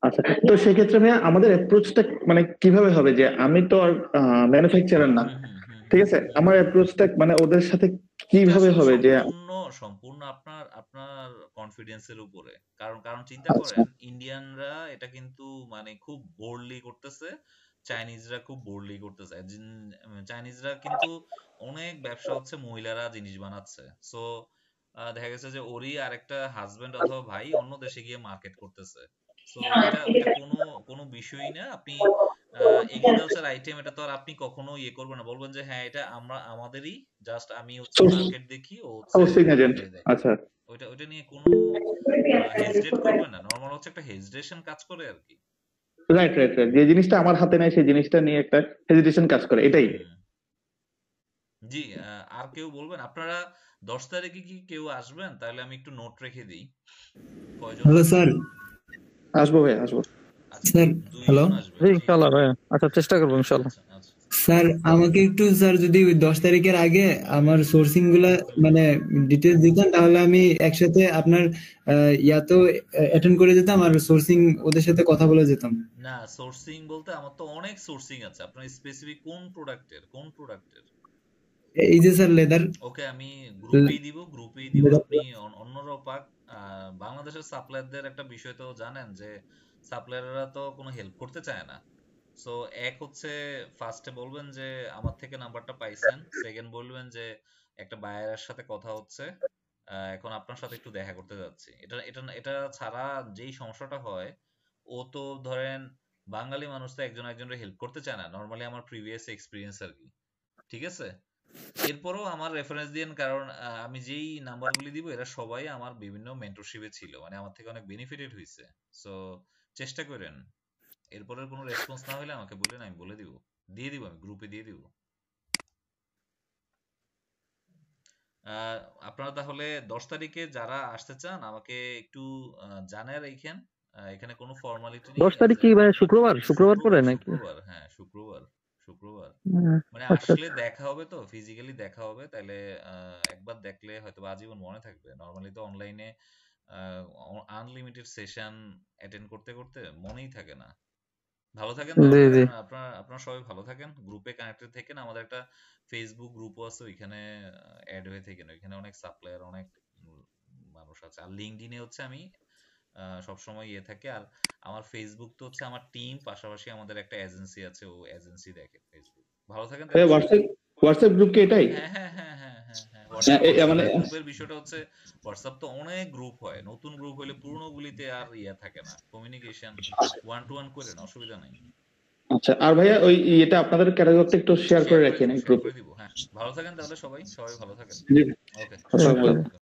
আচ্ছা, তো সেক্ষেত্রে ভাইয়া আমাদের অ্যাপ্রোচটা মানে কিভাবে হবে, যে আমি তো আর ম্যানুফ্যাকচারার না, হুম হুম হুম ঠিক হুম আছে? হুম আমার হুম। অ্যাপ্রোচটা মানে ওদের সাথে এটা কিভাবে আসলে হবে যে? সম্পূর্ণ সম্পূর্ণ আপনার আপনার কনফিডেন্সের উপরে। কারণ কারণ চিন্তা আচ্ছা করেন, ইন্ডিয়ানরা এটা কিন্তু মানে খুব বোল্ডলি করতেছে, চাইনিজরা খুব বোল্ডলি করতেছে। চাইনিজরা কিন্তু অনেক ব্যবসা হচ্ছে মহিলারা জিনিস বানাচ্ছে। সো দেখা গেছে যে ওরই আরেকটা হাজবেন্ড অথবা ভাই অন্য দেশে গিয়ে মার্কেট করতেছে। সো এটা এটা কোনো কোনো বিষয়ই না। আপনি এগ্রিকালচার আইটেম, এটা তো আর আপনি কখনো ইয়ে করবেন না, বলবেন যে হ্যাঁ এটা আমরা আমাদেরই, জাস্ট আমি হচ্ছে সোর্স মার্কেট দেখি, ও হচ্ছে সোর্সিং এজেন্ট। ইয়ে দেখে। আচ্ছা, ওইটা ওইটা নিয়ে কোনো হেজিটেট করবেন না। নর্মাল হচ্ছে একটা হেজিটেশন কাজ করে আর কি। রাইট রাইট রাইট, যে জিনিসটা আমার হাতে নাই সেই জিনিসটা নিয়ে একটা হেজিটেশন কাজ করে, এটাই। হুম। জি, আর কেউ বলবেন আপনারা 10 তারিখে কি কেউ আসবেন? তাহলে আমি একটু নোট রেখে দিই কয়জন হ্যালো আসবেন। স্যার। আসবো ভাই, আসবো। আচ্ছা, স্যার, হ্যালো। 2 জন আসবেন, জি জি জি। ইনশাল্লাহ ভাইয়া, আচ্ছা চেষ্টা করবো ইনশাল্লাহ। আচ্ছা আচ্ছা। স্যার, আমাকে একটু স্যার যদি ওই 10 তারিখের আগে আমার সোর্সিং গুলা হুম মানে ডিটেলস দিতেন, তাহলে আমি একসাথে আপনার ইয়াতেও অ্যাটেন্ড করে যেতাম আর সোর্সিং ওদের সাথে কথা বলে যেতাম। না, সোর্সিং বলতে আমার তো অনেক সোর্সিং আছে। আপনার স্পেসিফিক কোন প্রোডাক্টের? এই যে স্যার লেদার। ওকে, আমি গ্রুপেই দিব, আপনি অন্যরাও পাক। বাংলাদেশের সাপ্লায়ারদের একটা বিষয় তো জানেন যে সাপ্লায়াররা তো কোনো হেল্প করতে চায় না। সো এক হচ্ছে ফার্স্টে বলবেন যে আমার থেকে নাম্বারটা পাইছেন, সেকেন্ড বলবেন যে একটা বায়ারের সাথে কথা হচ্ছে, এখন আপনার সাথে একটু দেখা করতে যাচ্ছি। এটা এটা এটা ছাড়া যেই সমস্যাটা হয়, ও তো ধরেন বাঙালি মানুষ তো একজন একজনের হেল্প করতে চায় না, নর্মালি আমার প্রিভিয়াস এক্সপিরিয়েন্স আর কি। ঠিক আছে? এরপরও আমার রেফারেন্স দিয়েন, কারণ আমি যেই নাম্বারগুলি দিব এরা সবাই আমার বিভিন্ন মেন্টরশিপে ছিল, মানে আমার থেকে অনেক বেনিফিটেড হয়েছে। সো চেষ্টা করেন। এরপরের কোনো রেসপন্স না হলে আমাকে বলেন, আমি বলে দিব, দিয়ে দিব, আমি গ্রুপে দিয়ে দিব। আহ, আপনারা তাহলে 10 তারিখে যারা আসতে চান আমাকে একটু জানায় রাখেন। এখানে কোনো ফর্মালিটি নেই। 10 তারিখ কি ভাই, শুক্রবার শুক্রবার পরে শুক্রবার নাকি? শুক্রবার হ্যাঁ, শুক্রবার শুক্রবার। মানে আচ্ছা আসলে আচ্ছা। দেখা হবে, তো ফিজিক্যালি দেখা হবে, তাহলে একবার দেখলে হয়তো বা আজীবন মনে থাকবে। নর্মালি তো অনলাইনে আনলিমিটেড সেশন অ্যাটেন্ড করতে করতে মনেই থাকে না। ভালো থাকেন জি তাহলে, জি। আপনারা সবাই ভালো থাকেন, গ্রুপে কানেক্টেড থাকেন। আমাদের একটা ফেসবুক গ্রুপও আছে, ওইখানে অ্যাড হয়ে থাকেন। ওইখানে অনেক সাপ্লায়ার, অনেক উম, মানুষ আছে। আর লিঙ্কডইনে হচ্ছে আমি সবসময় ইয়ে থাকে। আর আমার ফেসবুক তো হচ্ছে আমার টিম, পাশাপাশি আমাদের একটা এজেন্সি আছে, ও এজেন্সি দেখে ফেসবুক। ভালো থাকেন তাহলে সবাই। হোয়াটসঅ্যাপ হোয়াটসঅ্যাপ গ্রুপ কি এটাই? হ্যাঁ হ্যাঁ হ্যাঁ হ্যাঁ হ্যাঁ হ্যাঁ, হোয়াটসঅ্যাপ মানে গ্রুপের বিষয়টা হচ্ছে, হোয়াটসঅ্যাপ তো অনেক গ্রুপ হয়, নতুন গ্রুপ হলে পুরনোগুলিতে আর ইয়ে থাকে না, কমিউনিকেশন ওয়ান টু ওয়ান করে না, অসুবিধা নাই। আচ্ছা, আর ভাইয়া ওই এটা আপনাদের ক্যাটাগরিটা একটু শেয়ার করে রাখেন এই শেয়ার গ্রুপে। করে দিব, হ্যাঁ। ভালো থাকেন তাহলে সবাই, সবাই ভালো থাকেন। জি, ওকে, আসসালামু ইনশাল্লাহ। আলাইকুম। ওকে।